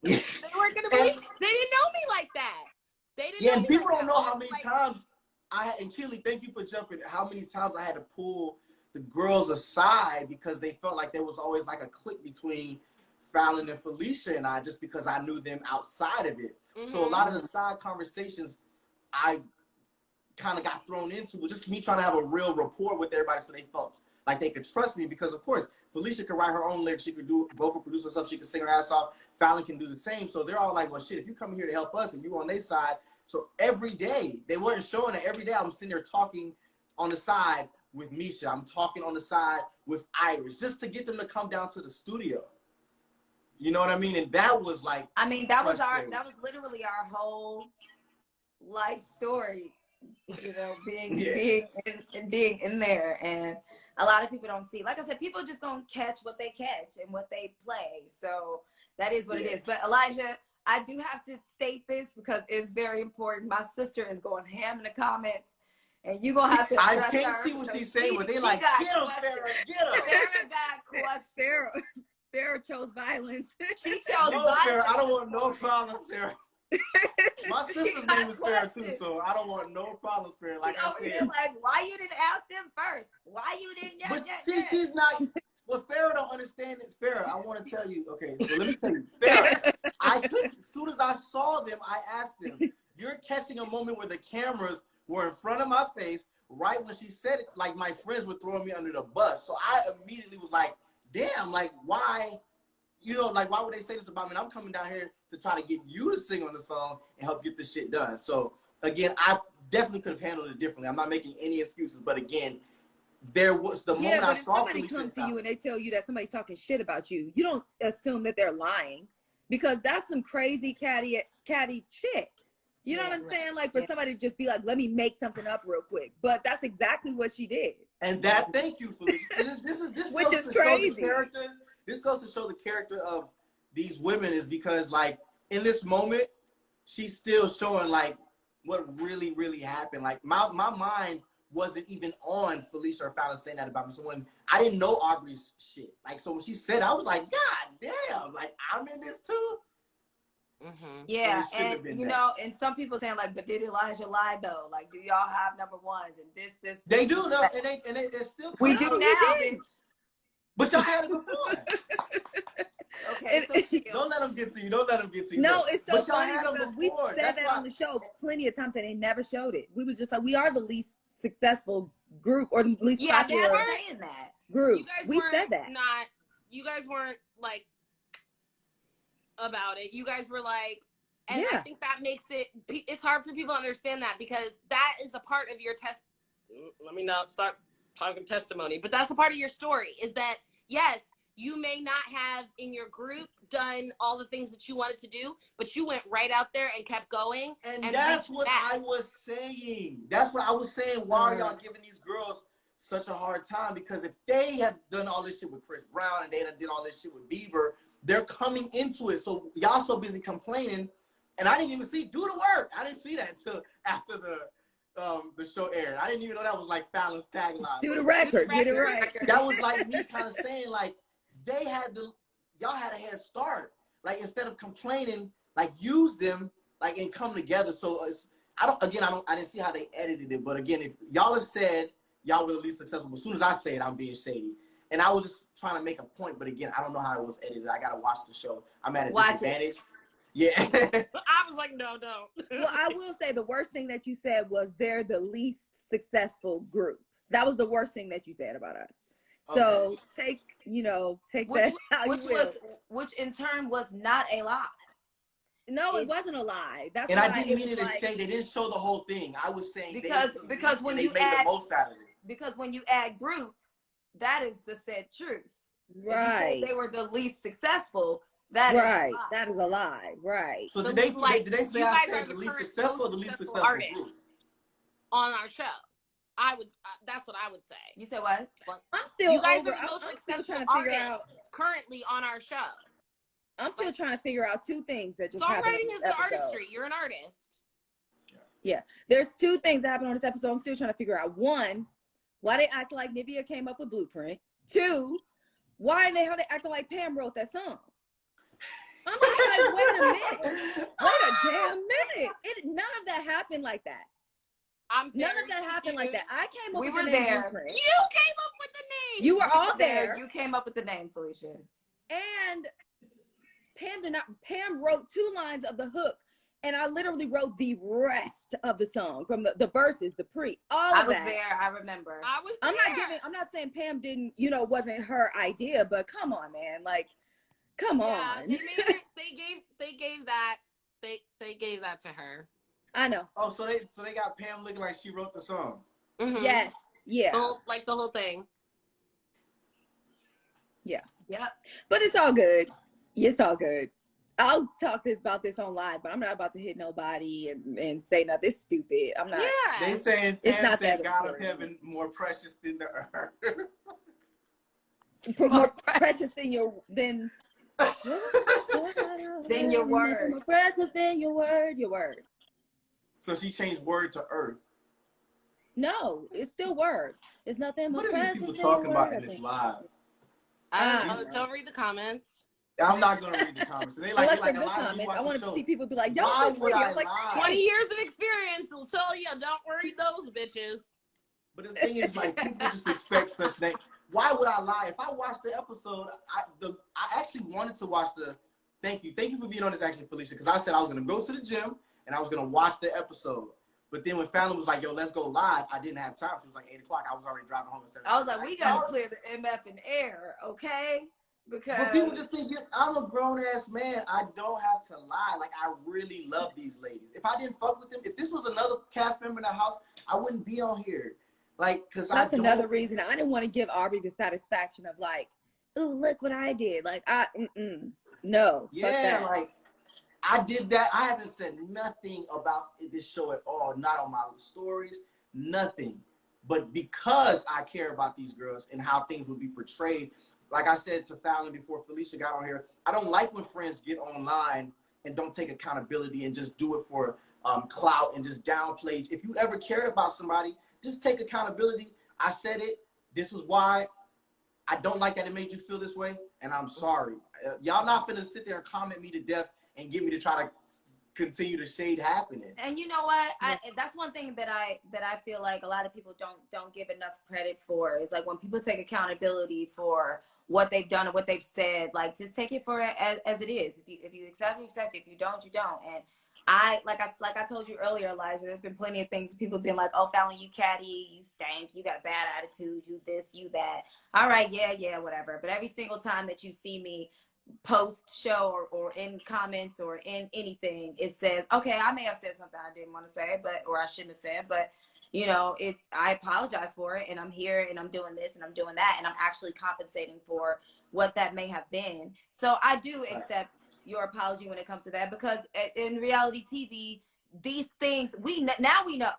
Speaker 3: they weren't gonna believe. They didn't know me like that. They didn't.
Speaker 2: Yeah,
Speaker 3: know
Speaker 2: and
Speaker 3: me
Speaker 2: people
Speaker 3: like
Speaker 2: don't
Speaker 3: that.
Speaker 2: know how many times and Keely, thank you for jumping. How many times I had to pull the girls aside because they felt like there was always like a clique between Fallon and Felicia and I, just because I knew them outside of it.
Speaker 3: Mm-hmm.
Speaker 2: So a lot of the side conversations I kind of got thrown into was just me trying to have a real rapport with everybody so they felt like they could trust me, because of course Felicia could write her own lyrics, she could do vocal producer stuff, she could sing her ass off, Fallon can do the same. So they're all like, well shit, if you come here to help us and you on their side. So every day, they weren't showing it, every day I'm sitting there talking on the side with Misha, I'm talking on the side with Iris, just to get them to come down to the studio. You know what I mean? And that was like,
Speaker 1: I mean, that was literally our whole life story, you know, being in there. And a lot of people don't see, like I said, people just gonna catch what they catch and what they play. So that is what it is. But Elijah, I do have to state this because it's very important. My sister is going ham in the comments, and you're gonna have to
Speaker 2: I
Speaker 1: address
Speaker 2: can't
Speaker 1: her.
Speaker 2: see what
Speaker 1: So
Speaker 2: she's saying, but they like, get him, Sarah, get him.
Speaker 1: Sarah got questioned.
Speaker 4: Sarah chose violence.
Speaker 1: She chose
Speaker 2: No,
Speaker 1: violence.
Speaker 2: Sarah, I don't want no problems, Sarah. My sister's name is Farrah too, so I don't want no problems, Farrah. Like I said,
Speaker 1: like, why you didn't ask them first? Why you didn't?
Speaker 2: But she's not. What Farrah don't understand is, Farrah, I want to tell you. Okay, so let me tell you, Farrah. As soon as I saw them, I asked them, "You're catching a moment where the cameras were in front of my face, right when she said it. Like my friends were throwing me under the bus, so I immediately was like, damn, like why?" You know, like, why would they say this about me? And I'm coming down here to try to get you to sing on the song and help get this shit done. So, again, I definitely could have handled it differently. I'm not making any excuses. But, again, there was the moment I saw
Speaker 4: somebody comes to you and they tell you that somebody's talking shit about you, you don't assume that they're lying, because that's some crazy catty shit. You know what I'm saying? Like, for somebody to just be like, let me make something up real quick. But that's exactly what she did.
Speaker 2: And that, thank you, Felicia. This
Speaker 4: Which
Speaker 2: goes
Speaker 4: is
Speaker 2: to
Speaker 4: crazy.
Speaker 2: show the character. This goes to show the character of these women, is because, like, in this moment, she's still showing, like, what really, really happened. Like, my mind wasn't even on Felicia or Fallon saying that about me. So when I didn't know Aubrey's shit, like, so when she said it, I was like, God damn, like, I'm in this too.
Speaker 3: Mm-hmm.
Speaker 1: Yeah, and you know, and some people saying like, but did Elijah lie though? Like, do y'all have number ones and this?
Speaker 2: They do, no, and they're still.
Speaker 1: We do now, bitch.
Speaker 2: But y'all had it before.
Speaker 1: Okay, so
Speaker 2: don't let them get to you. Don't let them get to you.
Speaker 4: No, it's so
Speaker 2: but y'all
Speaker 4: funny
Speaker 2: had them
Speaker 4: because
Speaker 2: before.
Speaker 4: we said that on the show plenty of times and they never showed it. We was just like, we are the least successful group or the least popular
Speaker 1: they were saying that
Speaker 4: group.
Speaker 3: You guys
Speaker 4: we
Speaker 3: weren't
Speaker 4: said that.
Speaker 3: You guys weren't like about it. You guys were like, and I think that makes it's hard for people to understand that, because that is a part of your test. Let me not start talking testimony, but that's a part of your story, is that, yes, you may not have in your group done all the things that you wanted to do, but you went right out there and kept going.
Speaker 2: And that's what I was saying. That's what I was saying. Why are y'all giving these girls such a hard time? Because if they have done all this shit with Chris Brown and they done did all this shit with Bieber, they're coming into it. So y'all so busy complaining, And I didn't even see Do the Work. I didn't see that until after the show aired. I didn't even know that was like Fallon's tagline.
Speaker 4: Do the record. Get it right.
Speaker 2: That was like me kind of saying like y'all had a head start. Like instead of complaining, like use them like and come together. So I didn't see how they edited it. But again, if y'all have said y'all were the least successful, as soon as I say it, I'm being shady. And I was just trying to make a point, but again, I don't know how it was edited. I gotta watch the show. I'm at a disadvantage. Yeah.
Speaker 3: I was like, no, don't.
Speaker 4: Well, I will say the worst thing that you said was they're the least successful group. That was the worst thing that you said about us. So take that how you will.
Speaker 1: Which in turn was not a lie.
Speaker 4: No, it wasn't a lie. That's
Speaker 2: and I didn't mean it as shade. They didn't show the whole thing. I was saying
Speaker 1: because when you
Speaker 2: made
Speaker 1: add
Speaker 2: the most out of it.
Speaker 1: Because when you add group, that is the said truth.
Speaker 4: Right.
Speaker 1: If you say they were the least successful. That
Speaker 4: is a lie. Right.
Speaker 2: So did they say I said the least successful or the least successful
Speaker 3: artists on our show? I would. That's what I would say.
Speaker 1: You said what?
Speaker 4: I'm still.
Speaker 3: You guys are the most successful artists currently on our show.
Speaker 4: I'm still trying to figure out two things that just happened.
Speaker 3: Songwriting is an artistry. You're an artist.
Speaker 4: Yeah. There's two things that happened on this episode. I'm still trying to figure out. One, why they act like Nivea came up with Blueprint. Two, how they acting like Pam wrote that song. I'm like, wait a minute. Wait a damn minute. None of that happened like that. None of that happened like that. I came up with the name Blueprint.
Speaker 3: You came up with the name.
Speaker 4: You were all there.
Speaker 1: You came up with the name, Felicia.
Speaker 4: And Pam did not. Pam wrote 2 lines of the hook, and I literally wrote the rest of the song from the verses, the pre, all of that.
Speaker 1: I was there. I remember.
Speaker 3: I was there.
Speaker 4: I'm not saying Pam didn't, wasn't her idea, but come on, man, like, come on.
Speaker 3: They made it. They gave that to her.
Speaker 4: I know.
Speaker 2: Oh, so they got Pam looking like she wrote the song.
Speaker 3: Mm-hmm.
Speaker 4: Yes. Yeah.
Speaker 3: The whole thing.
Speaker 4: Yeah.
Speaker 1: Yep.
Speaker 4: But it's all good. It's all good. I'll talk about this on live, but I'm not about to hit nobody and say nothing stupid. I'm not.
Speaker 3: Yeah.
Speaker 2: They saying
Speaker 4: it's
Speaker 2: Pam
Speaker 4: not
Speaker 2: said
Speaker 4: that
Speaker 2: God of heaven more precious than the earth.
Speaker 4: More precious than your
Speaker 1: word.
Speaker 4: More precious than your word. Your word.
Speaker 2: So she changed word to earth.
Speaker 4: No, it's still word. It's nothing more precious.
Speaker 2: What are these people talking about in this live?
Speaker 3: Don't read the comments.
Speaker 2: I'm not gonna read the comments. They like
Speaker 4: comments. I want to see people be like, "Yo,
Speaker 2: why would I
Speaker 4: like,
Speaker 2: lie?
Speaker 3: 20 years of experience will tell you, don't worry those bitches.
Speaker 2: But the thing is, like, people just expect such things. Why would I lie? If I watched the episode, I actually wanted to watch the. Thank you for being on this, actually, Felicia, because I said I was gonna go to the gym and I was gonna watch the episode. But then when Fallon was like, "Yo, let's go live," I didn't have time. She was like 8 o'clock. I was already driving home at 7.
Speaker 1: I was like, "We gotta clear the MF and air, okay?" Because
Speaker 2: but people just think I'm a grown ass man. I don't have to lie. Like, I really love these ladies. If I didn't fuck with them, if this was another cast member in the house, I wouldn't be on here. Like, because
Speaker 4: that's another reason I didn't want to give Aubrey the satisfaction of like, "Ooh, look what I did." Like, no.
Speaker 2: Yeah, like I did that. I haven't said nothing about this show at all. Not on my stories, nothing. But because I care about these girls and how things would be portrayed. Like I said to Fallon before Felicia got on here, I don't like when friends get online and don't take accountability and just do it for clout and just downplay. If you ever cared about somebody, just take accountability. I said it. This was why. I don't like that it made you feel this way, and I'm sorry. Y'all not finna sit there and comment me to death and get me to try to continue the shade happening.
Speaker 1: And you know what? That's one thing that I feel like a lot of people don't give enough credit for is like when people take accountability for what they've done and what they've said, like just take it for it as it is. If you accept, you accept. If you don't, you don't. And I told you earlier, Elijah, there's been plenty of things people have been like, "Oh, Fallon, you catty, you stank, you got a bad attitude, you this, you that." All right, yeah, whatever. But every single time that you see me post show or in comments or in anything, it says, okay, I may have said something I didn't want to say, or I shouldn't have said, but I apologize for it, and I'm here and I'm doing this and I'm doing that, and I'm actually compensating for what that may have been. So I do accept your apology when it comes to that, because in reality TV, these things now we know.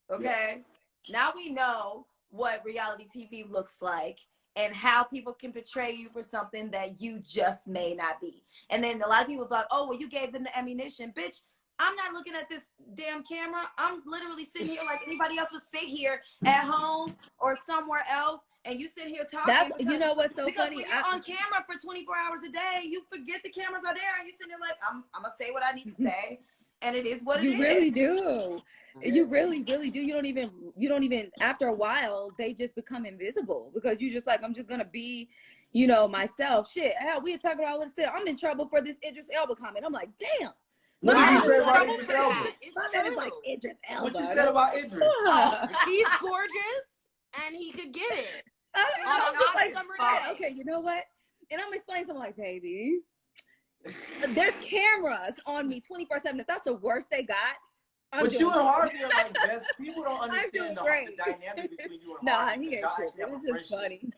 Speaker 1: Okay, now we know what reality TV looks like, and how people can portray you for something that you just may not be. And then a lot of people are like, oh, well, you gave them the ammunition. Bitch, I'm not looking at this damn camera. I'm literally sitting here like anybody else would sit here at home or somewhere else, and you sit here talking.
Speaker 4: That's,
Speaker 1: because,
Speaker 4: you know what's so
Speaker 1: because
Speaker 4: funny?
Speaker 1: when you're on camera for 24 hours a day, you forget the cameras are there, and you sitting there like, I'm gonna say what I need to say, and it is what it is.
Speaker 4: You really do. You really, really do. You don't even, after a while, they just become invisible because you just like, I'm just gonna be, you know, myself. Shit, hell, we had talked about all this shit. I'm in trouble for this Idris Elba comment. I'm like, damn.
Speaker 2: What did you say about Idris
Speaker 3: for
Speaker 2: Elba?
Speaker 3: that. It's
Speaker 4: My man is
Speaker 3: true.
Speaker 4: like Idris Elba.
Speaker 2: What you said about Idris?
Speaker 3: He's gorgeous and he could get it.
Speaker 4: I'm just like,
Speaker 3: summer day.
Speaker 4: okay, you know what? And I'm explaining something like, baby, there's cameras on me 24/7. If that's the worst they got,
Speaker 2: But you and Harvey are like best. People don't
Speaker 4: I'm
Speaker 2: understand
Speaker 4: doing
Speaker 2: the
Speaker 4: great.
Speaker 2: dynamic between you and
Speaker 4: Nah,
Speaker 2: Harvey.
Speaker 4: he ain't
Speaker 2: Y'all
Speaker 4: tripping.
Speaker 2: actually have a
Speaker 4: It's just
Speaker 2: friendship.
Speaker 4: funny.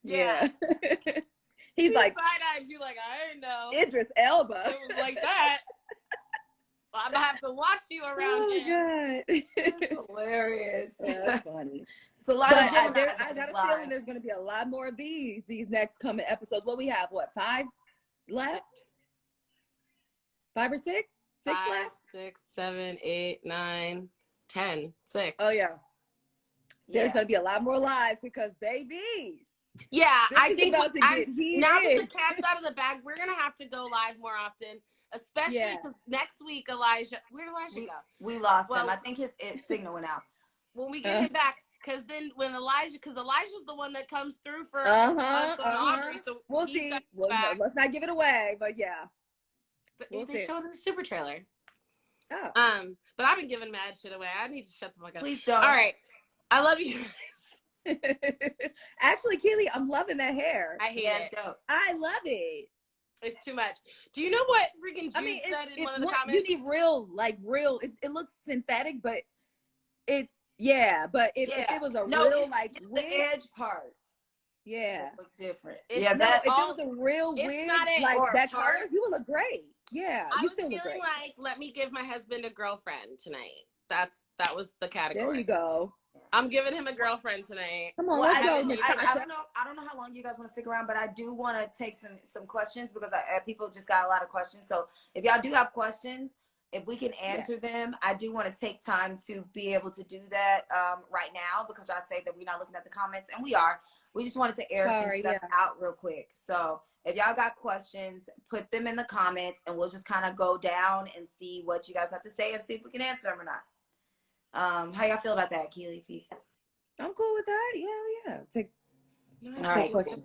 Speaker 3: Yeah.
Speaker 4: He's like,
Speaker 3: side-eyed you like, I didn't know.
Speaker 4: Idris Elba.
Speaker 3: It was like that. Well, I'm gonna have to watch you around here.
Speaker 4: God.
Speaker 1: Hilarious.
Speaker 4: That's funny.
Speaker 1: It's a lot
Speaker 4: But
Speaker 1: of Geminis
Speaker 4: I
Speaker 1: on
Speaker 4: got
Speaker 1: this
Speaker 4: a feeling
Speaker 1: line.
Speaker 4: there's going to be a lot more of these next coming episodes. What we have, what, 5 left? 5 or 6? 6
Speaker 3: 5,
Speaker 4: left?
Speaker 3: 6, 7, 8, 9, 10, 6.
Speaker 4: Oh, yeah. There's
Speaker 1: Yeah.
Speaker 4: going to be a lot more lives because, baby,
Speaker 3: Yeah,
Speaker 4: this
Speaker 3: I
Speaker 4: is
Speaker 3: think
Speaker 4: about to get heated.
Speaker 3: now that the cat's out of the bag, we're gonna have to go live more often, especially because next week Elijah, where'd Elijah go?
Speaker 1: We lost
Speaker 3: Well-
Speaker 1: him. I think his signal went out.
Speaker 3: When we get him back, because then when because Elijah's the one that comes through for us and Audrey, so
Speaker 4: We'll
Speaker 3: he's
Speaker 4: see.
Speaker 3: back.
Speaker 4: Well, no, let's not give it away, but yeah. We'll
Speaker 3: They
Speaker 4: see.
Speaker 3: showed in the super trailer.
Speaker 4: Oh.
Speaker 3: But I've been giving mad shit away. I need to shut the fuck up.
Speaker 1: Please don't.
Speaker 3: All right, I love you guys.
Speaker 4: Actually, Keely, I'm loving that hair.
Speaker 3: I hate
Speaker 1: Yes,
Speaker 3: it.
Speaker 1: dope.
Speaker 4: I love it.
Speaker 3: It's too much. Do you know what freaking Jude
Speaker 4: I mean,
Speaker 3: said in one of the comments?
Speaker 4: you need real, it looks synthetic, but it's, yeah, but if it was a real, like,
Speaker 1: the
Speaker 4: wig,
Speaker 1: edge part.
Speaker 4: yeah.
Speaker 1: It look different.
Speaker 3: It's
Speaker 1: Yeah,
Speaker 3: not
Speaker 1: that
Speaker 4: If
Speaker 3: all-
Speaker 4: it was a real
Speaker 3: it's
Speaker 4: wig,
Speaker 3: not it,
Speaker 4: like
Speaker 1: or
Speaker 4: that
Speaker 1: part.
Speaker 4: color, you would look great. Yeah,
Speaker 3: I
Speaker 4: you
Speaker 3: was
Speaker 4: still look
Speaker 3: feeling
Speaker 4: great.
Speaker 3: like, let me give my husband a girlfriend tonight. That was the category.
Speaker 4: There you go.
Speaker 3: I'm giving him a girlfriend tonight.
Speaker 4: Come on,
Speaker 1: Well,
Speaker 4: let's go,
Speaker 1: I
Speaker 4: Natasha.
Speaker 1: don't know how long you guys want to stick around, but I do want to take some questions because people just got a lot of questions. So if y'all do have questions, if we can answer them, I do want to take time to be able to do that right now because I say that we're not looking at the comments, and we are. We just wanted to air some stuff out real quick. So if y'all got questions, put them in the comments, and we'll just kind of go down and see what you guys have to say and see if we can answer them or not. How y'all feel about that, Keely?
Speaker 4: I'm cool with that. Yeah. Take
Speaker 1: All right.
Speaker 4: question.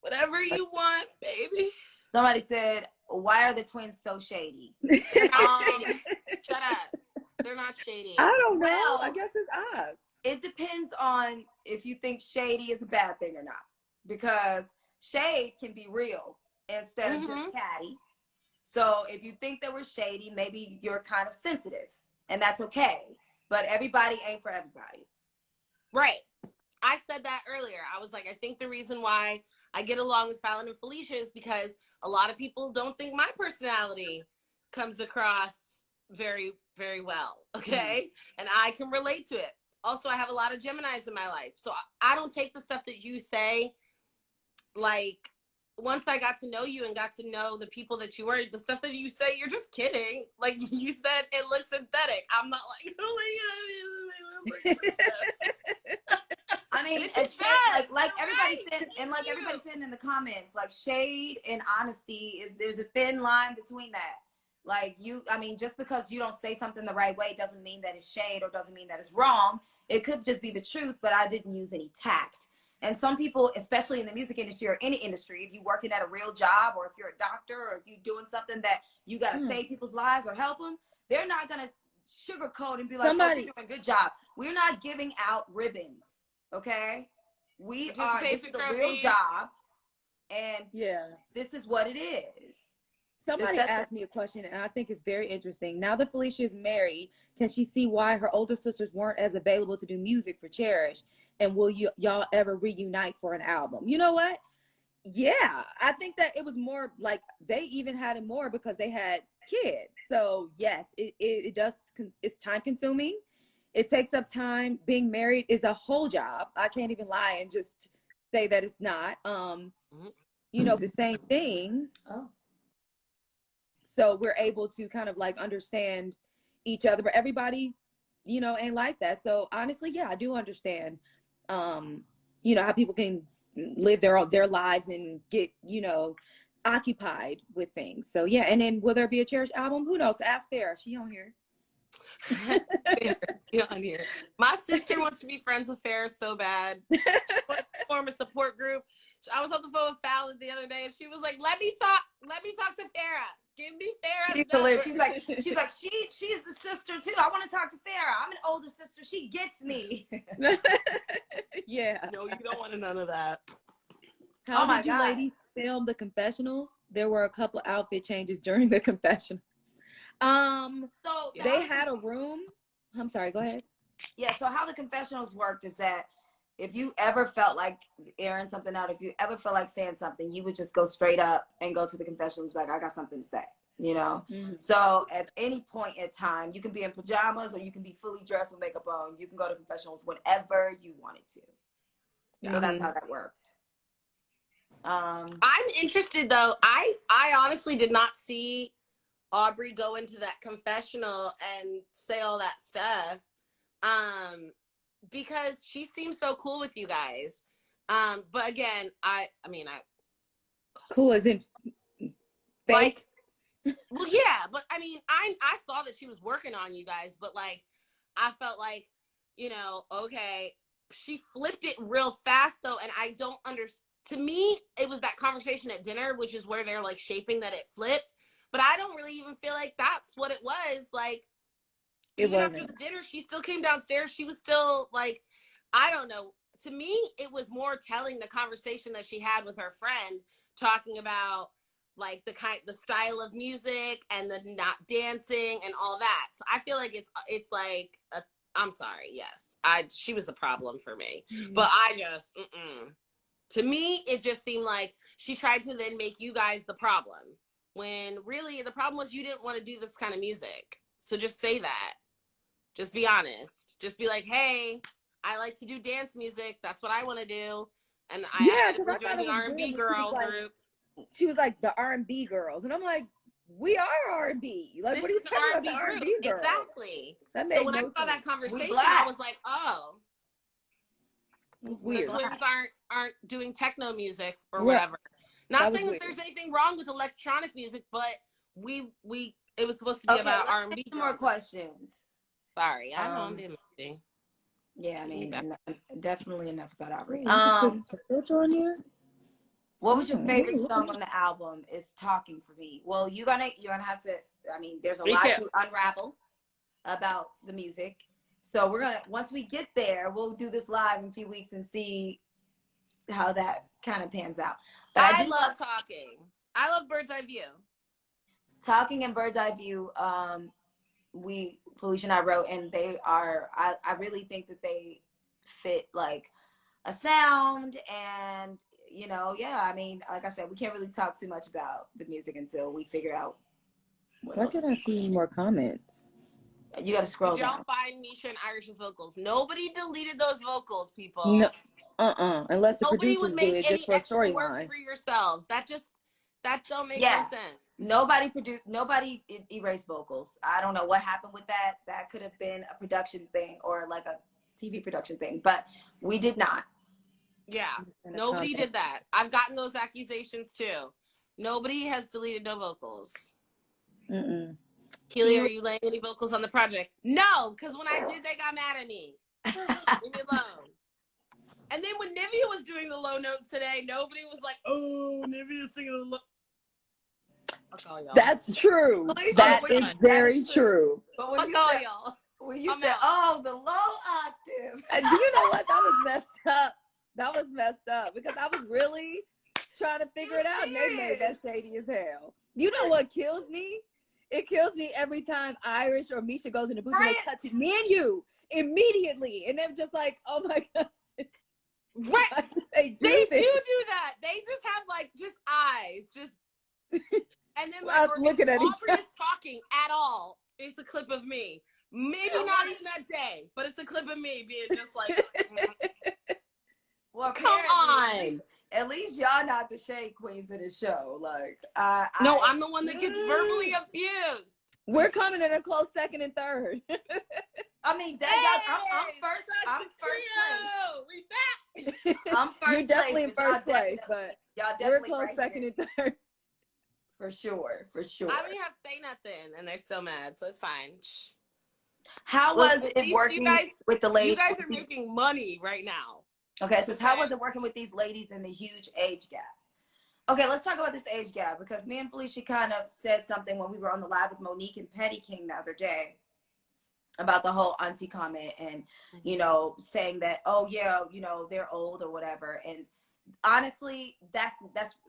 Speaker 3: Whatever you want, baby.
Speaker 1: Somebody said, why are the twins so shady?
Speaker 3: They're not shady. Shut up. They're not shady.
Speaker 4: I don't know.
Speaker 1: Well,
Speaker 4: I guess it's us.
Speaker 1: It depends on if you think shady is a bad thing or not. Because shade can be real instead of just catty. So if you think that we're shady, maybe you're kind of sensitive. And that's okay. But everybody ain't for everybody.
Speaker 3: Right. I said that earlier. I was like, I think the reason why I get along with Fallon and Felicia is because a lot of people don't think my personality comes across very, very well. Okay. And I can relate to it. Also, I have a lot of Geminis in my life. So I don't take the stuff that you say, like, once I got to know you and got to know the people that you were, the stuff that you say, you're just kidding. Like you said, it looks synthetic. I'm not like, oh my God.
Speaker 1: I mean,
Speaker 3: It's
Speaker 1: it's
Speaker 3: bad.
Speaker 1: shade, like everybody
Speaker 3: Right.
Speaker 1: said, and like
Speaker 3: You.
Speaker 1: everybody said in the comments, like shade and honesty there's a thin line between that. Like just because you don't say something the right way doesn't mean that it's shade or doesn't mean that it's wrong. It could just be the truth, but I didn't use any tact. And some people, especially in the music industry or any industry, if you're working at a real job or if you're a doctor or if you're doing something that you got to save people's lives or help them, they're not going to sugarcoat and be like, oh, you're doing a good job. We're not giving out ribbons, okay? This is a real job, and this is what it is.
Speaker 4: Somebody asked me a question, and I think it's very interesting. Now that Felicia is married, can she see why her older sisters weren't as available to do music for Cherish? And will y'all ever reunite for an album? You know what? Yeah, I think that it was more like they even had it more because they had kids. So yes, it does. It's time consuming. It takes up time. Being married is a whole job. I can't even lie and just say that it's not. You know, the same thing.
Speaker 1: Oh.
Speaker 4: So we're able to kind of like understand each other, but everybody, you know, ain't like that. So honestly, yeah, I do understand, you know, how people can live their lives and get, you know, occupied with things. So yeah, and then will there be a Cherish album? Who knows? Ask Sarah. She on here.
Speaker 3: On here. My sister wants to be friends with Farrah so bad. She wants to form a support group. I was on the phone with Fallon the other day, and she was like, "Let me talk to Farrah. Give me Farrah's number."
Speaker 1: She's like, she's the sister too. I want to talk to Farrah. I'm an older sister. She gets me.
Speaker 4: Yeah.
Speaker 3: No, you don't want none of that.
Speaker 4: How did you ladies film the confessionals? There were a couple outfit changes during the confessionals.
Speaker 1: So
Speaker 4: they had a room. I'm sorry, go ahead.
Speaker 1: Yeah, so how the confessionals worked is that if you ever felt like airing something out, if you ever felt like saying something, you would just go straight up and go to the confessionals like, I got something to say, you know?
Speaker 4: Mm-hmm.
Speaker 1: So at any point in time, you can be in pajamas or you can be fully dressed with makeup on. You can go to confessionals whenever you wanted to. So
Speaker 4: Mm-hmm.
Speaker 1: that's how that worked.
Speaker 3: I'm interested though. I honestly did not see Aubrey go into that confessional and say all that stuff. Because she seems so cool with you guys. But again, I mean,
Speaker 4: cool as in fake.
Speaker 3: Like, well, yeah, but I mean, I saw that she was working on you guys, but like, I felt like, you know, okay, she flipped it real fast though, and I don't understand. To me, it was that conversation at dinner, which is where they're like shaping that it flipped. But I don't really even feel like that's what it was. Like, even after the dinner, she still came downstairs. She was still like, I don't know. To me, it was more telling the conversation that she had with her friend, talking about like the style of music and the not dancing and all that. So I feel like it's like I'm sorry. Yes, she was a problem for me, but I just to me it just seemed like she tried to then make you guys the problem when really the problem was you didn't want to do this kind of music. So just say that. Just be honest. Just be like, hey, I like to do dance music. That's what I want to do. And I joined an R&B girl group.
Speaker 4: She was like the R&B girls, and I'm like, we are R&B. Like,
Speaker 3: this
Speaker 4: what are you talking about? The R&B girls?
Speaker 3: Exactly.
Speaker 4: That made
Speaker 3: so when
Speaker 4: no
Speaker 3: I saw
Speaker 4: sense.
Speaker 3: that conversation, I was like, oh,
Speaker 4: it was weird.
Speaker 3: The twins aren't doing techno music or whatever. Not saying that there's anything wrong with electronic music, but it was supposed to be about R&B.
Speaker 1: More questions.
Speaker 3: Sorry, I know I'm being messy.
Speaker 1: Yeah, I mean, definitely enough about Aubrey.
Speaker 4: Filter on here.
Speaker 1: What was your favorite song on the album? Is Talking for Me. Well, you're gonna have to. I mean, there's a lot to unravel about the music. So we're gonna, once we get there, we'll do this live in a few weeks and see how that kind of pans out. But
Speaker 3: I love Talking. I love Bird's Eye View.
Speaker 1: Talking and Bird's Eye View, Felicia and I wrote, and they are, I really think that they fit like a sound, and you know, yeah, I mean, like I said, we can't really talk too much about the music until we figure out.
Speaker 4: Why can't I see any more comments?
Speaker 1: You got to scroll down.
Speaker 3: Did y'all find Misha and Irish's vocals? Nobody deleted those vocals, people.
Speaker 4: No, unless the
Speaker 3: nobody
Speaker 4: producers
Speaker 3: would make
Speaker 4: did,
Speaker 3: any
Speaker 4: just for a
Speaker 3: extra work
Speaker 4: storyline
Speaker 3: for yourselves. That don't make no sense.
Speaker 1: Nobody erased vocals. I don't know what happened with that. That could have been a production thing or like a TV production thing, but we did not.
Speaker 3: Yeah, nobody did that. I've gotten those accusations too. Nobody has deleted no vocals. Keely, are you laying any vocals on the project? No, because when I did, they got mad at me. Leave me alone. And then when Nivea was doing the low notes today, nobody was like, oh, Nivea's singing the low. I'll call y'all.
Speaker 4: That's true. That is very true.
Speaker 1: But when
Speaker 3: I'll call y'all.
Speaker 1: When you said, oh, the low octave.
Speaker 4: And do you know what? That was messed up. That was messed up because I was really trying to figure it out, and they made that shady as hell. You know what kills me? It kills me every time Irish or Misha goes in the booth and they cut to me and you immediately, and they're just like, "Oh my god!"
Speaker 3: Right? They do that. They just have like just eyes, just, and then like
Speaker 4: looking at each other.
Speaker 3: Aubrey is talking at all. It's a clip of me. Maybe not even that day, but it's a clip of me being just like.
Speaker 1: Well,
Speaker 3: Come on.
Speaker 1: at least y'all not the shade queens of the show. Like,
Speaker 3: No, I'm the one that gets verbally abused.
Speaker 4: We're coming in a close second and third.
Speaker 1: I mean,
Speaker 3: Hey,
Speaker 1: I'm first. I'm first place.
Speaker 3: We back.
Speaker 1: I'm first
Speaker 4: You're definitely
Speaker 1: place,
Speaker 4: in first place, but
Speaker 1: y'all
Speaker 4: we're
Speaker 1: definitely
Speaker 4: close
Speaker 1: right
Speaker 4: second
Speaker 1: here.
Speaker 4: and third.
Speaker 1: For sure, for sure.
Speaker 3: I don't even have to say nothing, and they're still mad, so it's fine. Shh.
Speaker 1: How
Speaker 3: Well,
Speaker 1: was
Speaker 3: at
Speaker 1: it
Speaker 3: least
Speaker 1: working with the ladies?
Speaker 3: You guys are making money right now.
Speaker 1: Okay, so how was it working with these ladies in the huge age gap? Okay, let's talk about this age gap, because me and Felicia kind of said something when we were on the live with Monique and Petty King the other day about the whole auntie comment and, you know, saying that, oh yeah, you know, they're old or whatever. And honestly, that's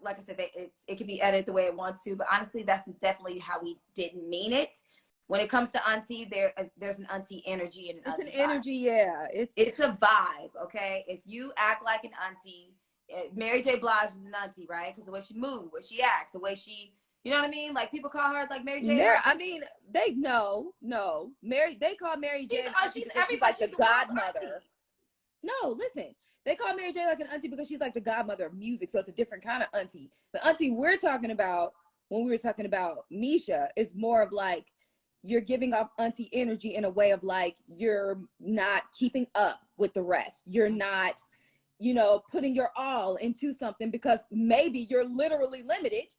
Speaker 1: like I said, it can be edited the way it wants to, but honestly, that's definitely how we didn't mean it. When it comes to auntie, there's an auntie energy and an
Speaker 4: It's
Speaker 1: auntie
Speaker 4: an energy, yeah.
Speaker 1: It's a vibe, okay? If you act like an auntie, Mary J. Blige is an auntie, right? Because the way she moves, the way she acts, the way she, you know what I mean? Like, people call her like Mary J.
Speaker 4: I mean, they they call Mary J. an auntie because she's like the godmother. No, listen, they call Mary J. like an auntie because she's like the godmother of music, so it's a different kind of auntie. The auntie we're talking about when we were talking about Misha is more of like, you're giving off auntie energy in a way of like, you're not keeping up with the rest. You're not, you know, putting your all into something because maybe you're literally limited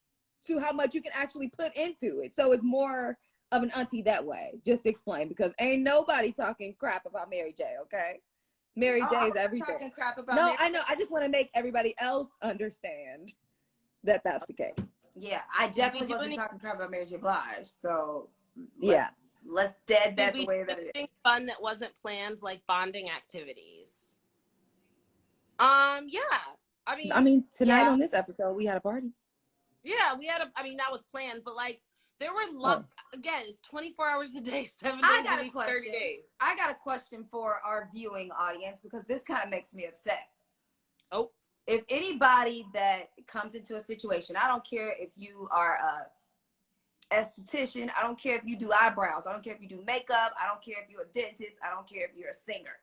Speaker 4: to how much you can actually put into it. So it's more of an auntie that way. Just explain, because ain't nobody talking crap about Mary J, okay? Mary J is everything.
Speaker 1: Talking crap about
Speaker 4: no,
Speaker 1: Mary
Speaker 4: I know. I just want to make everybody else understand that that's the case.
Speaker 1: Yeah, I definitely wasn't talking crap about Mary J. Blige. So let's dead that the way that it is.
Speaker 3: Fun that wasn't planned, like bonding activities. Yeah.
Speaker 4: I mean, tonight on this episode, we had a party.
Speaker 3: Yeah, we had I mean, that was planned, but like, there were again, it's 24 hours a day, 7 days a week, 30 days.
Speaker 1: I got a question for our viewing audience, because this kind of makes me upset.
Speaker 3: Oh.
Speaker 1: If anybody that comes into a situation, I don't care if you are a esthetician, I don't care if you do eyebrows, I don't care if you do makeup, I don't care if you're a dentist, I don't care if you're a singer.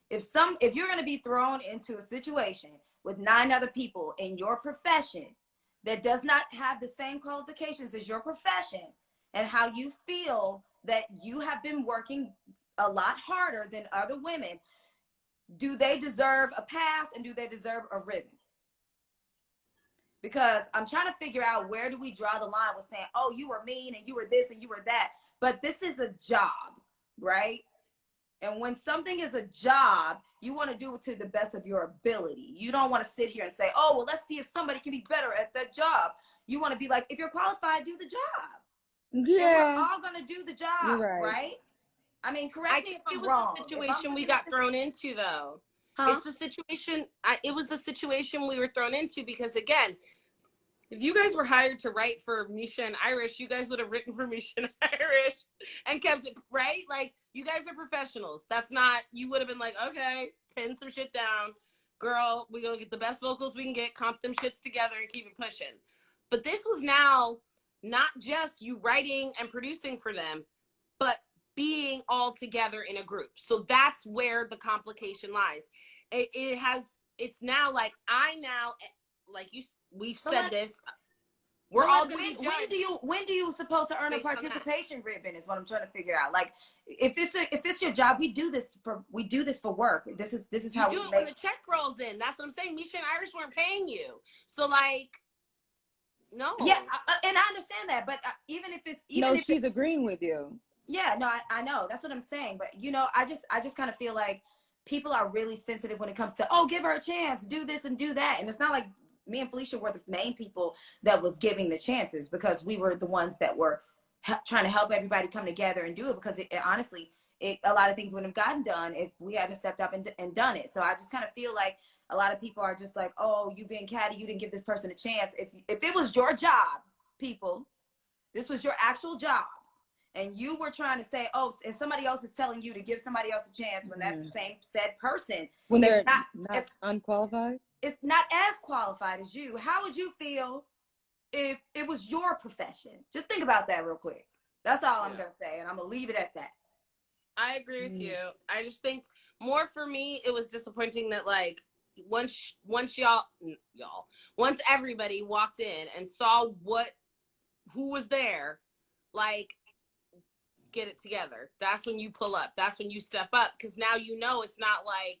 Speaker 1: If you're going to be thrown into a situation with 9 other people in your profession that does not have the same qualifications as your profession, and how you feel that you have been working a lot harder than other women, do they deserve a pass and do they deserve a ribbon? Because I'm trying to figure out, where do we draw the line with saying, oh, you were mean and you were this and you were that. But this is a job, right? And when something is a job, you want to do it to the best of your ability. You don't want to sit here and say, oh, well, let's see if somebody can be better at that job. You want to be like, if you're qualified, do the job. Yeah. And we're all going to do the job, right? I mean, correct me if I'm wrong.
Speaker 3: It was the situation we got thrown into, though. It's the situation, it was the situation we were thrown into, because, again, if you guys were hired to write for Misha and Irish, you guys would have written for Misha and Irish and kept it, right? Like, you guys are professionals. That's not, you would have been like, okay, pin some shit down. Girl, we're going to get the best vocals we can get, comp them shits together and keep it pushing. But this was now not just you writing and producing for them, but being all together in a group. So that's where the complication lies. It's now like, we've said this. We're all going to be judged.
Speaker 1: When do you supposed to earn a participation ribbon is what I'm trying to figure out. Like, if it's your job, we do this for work. This is how we do it
Speaker 3: when the check rolls in. That's what I'm saying. Misha and Irish weren't paying you. So like, no.
Speaker 1: Yeah, and I understand that, but even if
Speaker 4: she's agreeing with you.
Speaker 1: Yeah, no, I know. That's what I'm saying. But, you know, I just kind of feel like people are really sensitive when it comes to, oh, give her a chance, do this and do that. And it's not like me and Felicia were the main people that was giving the chances, because we were the ones that were trying to help everybody come together and do it, because honestly, a lot of things wouldn't have gotten done if we hadn't stepped up and done it. So I just kind of feel like a lot of people are just like, oh, you being catty, you didn't give this person a chance. If it was your job, people, this was your actual job, and you were trying to say, oh, and somebody else is telling you to give somebody else a chance, when that same said person,
Speaker 4: when they're not unqualified,
Speaker 1: it's not as qualified as you. How would you feel if it was your profession? Just think about that real quick. That's all I'm going to say, and I'm going to leave it at that.
Speaker 3: I agree with you. I just think more for me, it was disappointing that, like, once everybody walked in and saw who was there, like, get it together. That's when you pull up. That's when you step up, because now you know it's not like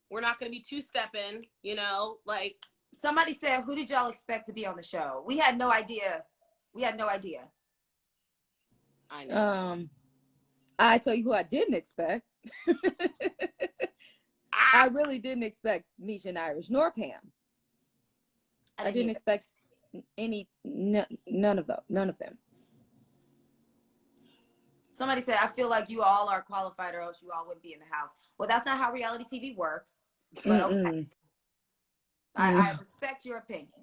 Speaker 3: we're not going to be two-stepping, you know, like.
Speaker 1: Somebody said, who did y'all expect to be on the show? We had no idea.
Speaker 3: I know.
Speaker 4: I tell you who I didn't expect. I really didn't expect Misha and Irish nor Pam. I didn't expect none of them.
Speaker 1: Somebody said, I feel like you all are qualified or else you all wouldn't be in the house. Well, that's not how reality TV works. But okay. I respect your opinion.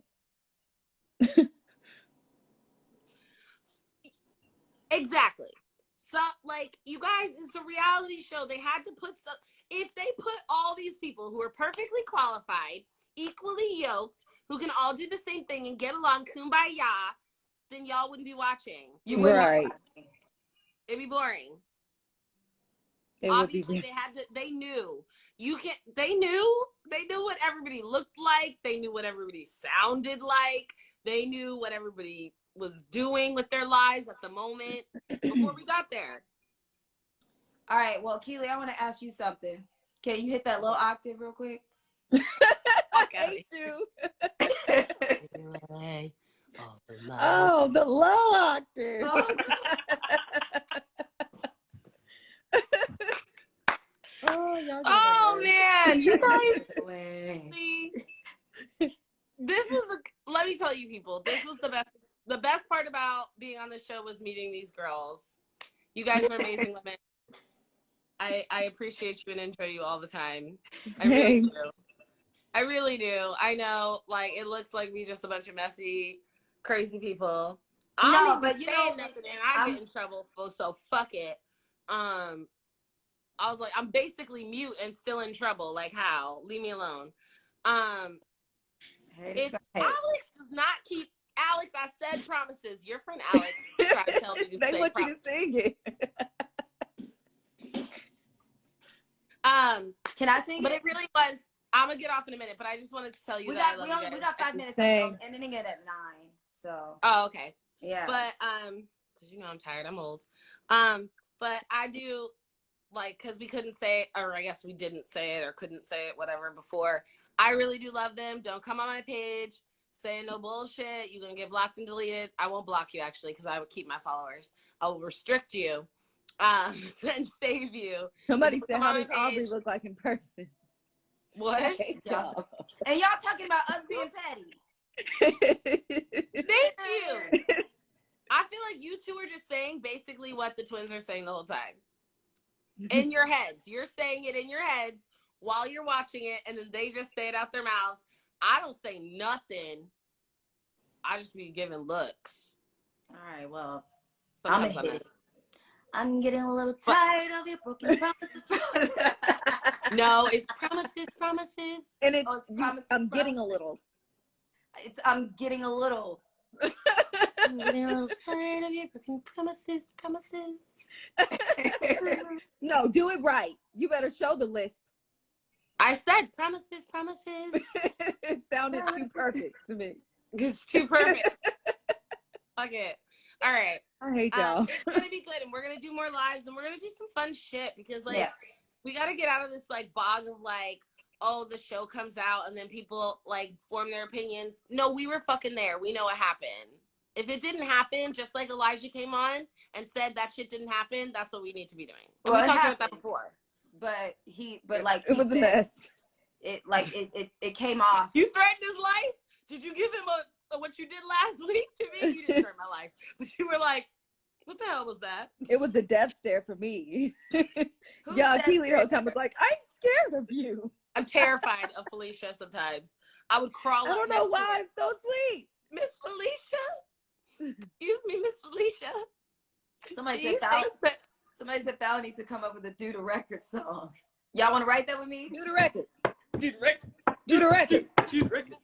Speaker 3: Exactly. So, like, you guys, it's a reality show. They had to put some. If they put all these people who are perfectly qualified, equally yoked, who can all do the same thing and get along, kumbaya, then y'all wouldn't be watching.
Speaker 1: You wouldn't be watching.
Speaker 3: It'd be boring. Obviously, they knew what everybody looked like. They knew what everybody sounded like. They knew what everybody was doing with their lives at the moment before we got there.
Speaker 1: All right. Well, Keely, I want to ask you something. Can you hit that low octave real quick?
Speaker 4: I hate you. Oh, the low octave.
Speaker 3: Oh man, you guys. See, let me tell you, people, this was the best. The best part about being on the show was meeting these girls. You guys are amazing women. I appreciate you and enjoy you all the time. I really do. I really do. I know, like, it looks like we just a bunch of messy, crazy people.
Speaker 1: No, but you know,
Speaker 3: nothing, and I get in trouble, so fuck it. I was like, I'm basically mute and still in trouble. Like, how? Leave me alone. If Alex does not keep, Alex, I said promises. Your friend Alex tried to tell me to say
Speaker 4: they want
Speaker 3: promises.
Speaker 4: you to sing it.
Speaker 1: Can I sing
Speaker 3: but
Speaker 1: it?
Speaker 3: It really was. I'm gonna get off in a minute, but I just wanted to tell you
Speaker 1: we
Speaker 3: that
Speaker 1: got 5 minutes. I'm ending it at 9. So.
Speaker 3: Oh, okay.
Speaker 1: Yeah.
Speaker 3: But because you know I'm tired. I'm old. But I do, like, because we couldn't say it, or I guess we didn't say it or couldn't say it, whatever, before. I really do love them. Don't come on my page saying no bullshit. You're gonna get blocked and deleted. I won't block you, actually, because I would keep my followers. I will restrict you, then save you.
Speaker 4: Somebody said, how does Aubrey look like in person?
Speaker 3: What?
Speaker 4: Y'all.
Speaker 1: And y'all talking about us being petty.
Speaker 3: Thank you. I feel like you two are just saying basically what the twins are saying the whole time. In your heads. You're saying it in your heads while you're watching it, and then they just say it out their mouths. I don't say nothing. I just be giving looks.
Speaker 1: All right, well,
Speaker 3: Sometimes
Speaker 1: I'm getting a little tired of your broken promises.
Speaker 3: No, it's promises.
Speaker 4: And I'm getting a little.
Speaker 1: I'm getting a little.
Speaker 3: I'm getting a little tired of your broken promises.
Speaker 4: No, do it right. You better show the list.
Speaker 3: I said promises.
Speaker 4: It sounded too perfect to me.
Speaker 3: It's too perfect. Fuck it. All right.
Speaker 4: I hate y'all.
Speaker 3: It's gonna be good, and we're gonna do more lives, and we're gonna do some fun shit, because like we gotta get out of this like bog of like, oh, the show comes out and then people like form their opinions. No, we were fucking there. We know what happened. If it didn't happen, just like Elijah came on and said that shit didn't happen, that's what we need to be doing. And we talked about that before.
Speaker 1: But like
Speaker 4: it was a mess.
Speaker 1: It came off.
Speaker 3: You threatened his life? Did you give him a what you did last week to me? You didn't threaten my life. But you were like, what the hell was that?
Speaker 4: It was a death stare for me. Yeah, Keely the whole time was like, I'm scared of you.
Speaker 3: I'm terrified of Felicia sometimes. I would crawl up.
Speaker 4: I don't know why. I'm so sweet.
Speaker 3: Miss Felicia? Excuse me, Miss Felicia.
Speaker 1: Somebody said Fallon needs to come up with a Do the Record song. Y'all want to write that with me?
Speaker 4: Do the record.
Speaker 3: Do the record.
Speaker 4: Do the record.
Speaker 3: Do the record.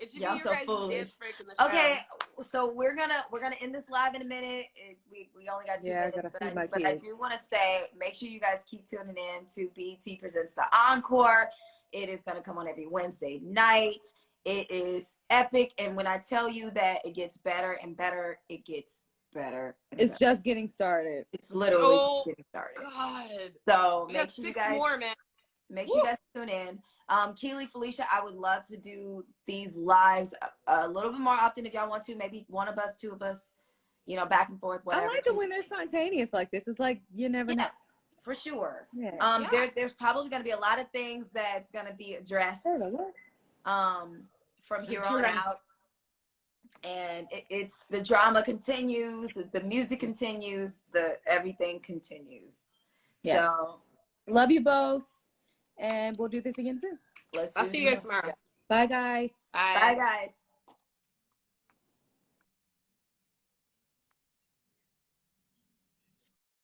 Speaker 3: It should be your guys' dance break in the show.
Speaker 1: Okay, so we're gonna end this live in a minute. We We only got 2
Speaker 4: Yeah, I
Speaker 1: minutes,
Speaker 4: gotta feed my
Speaker 1: but I
Speaker 4: kids.
Speaker 1: do want to say, make sure you guys keep tuning in to BET Presents the Encore. It is going to come on every Wednesday night. It is epic, and when I tell you that it gets better and better, it gets better.
Speaker 4: It's just getting started.
Speaker 1: It's literally
Speaker 3: Oh,
Speaker 1: getting started.
Speaker 3: God.
Speaker 1: So
Speaker 3: We
Speaker 1: make
Speaker 3: got
Speaker 1: sure you
Speaker 3: 6
Speaker 1: guys
Speaker 3: more, man.
Speaker 1: make sure you guys tune in. Keely, Felicia, I would love to do these lives a little bit more often if y'all want to. Maybe one of us, 2 of us, you know, back and forth, whatever.
Speaker 4: I like it when they're spontaneous like this. It's like you never know.
Speaker 1: For sure.
Speaker 4: Yeah.
Speaker 1: There's probably going to be a lot of things that's going to be addressed from here on out. And it's the drama continues, the music continues, the everything continues.
Speaker 4: Yes.
Speaker 1: So
Speaker 4: Love you both, and we'll do this again soon.
Speaker 1: let's
Speaker 3: I'll see you guys tomorrow.
Speaker 4: Bye, guys.
Speaker 1: Bye, guys.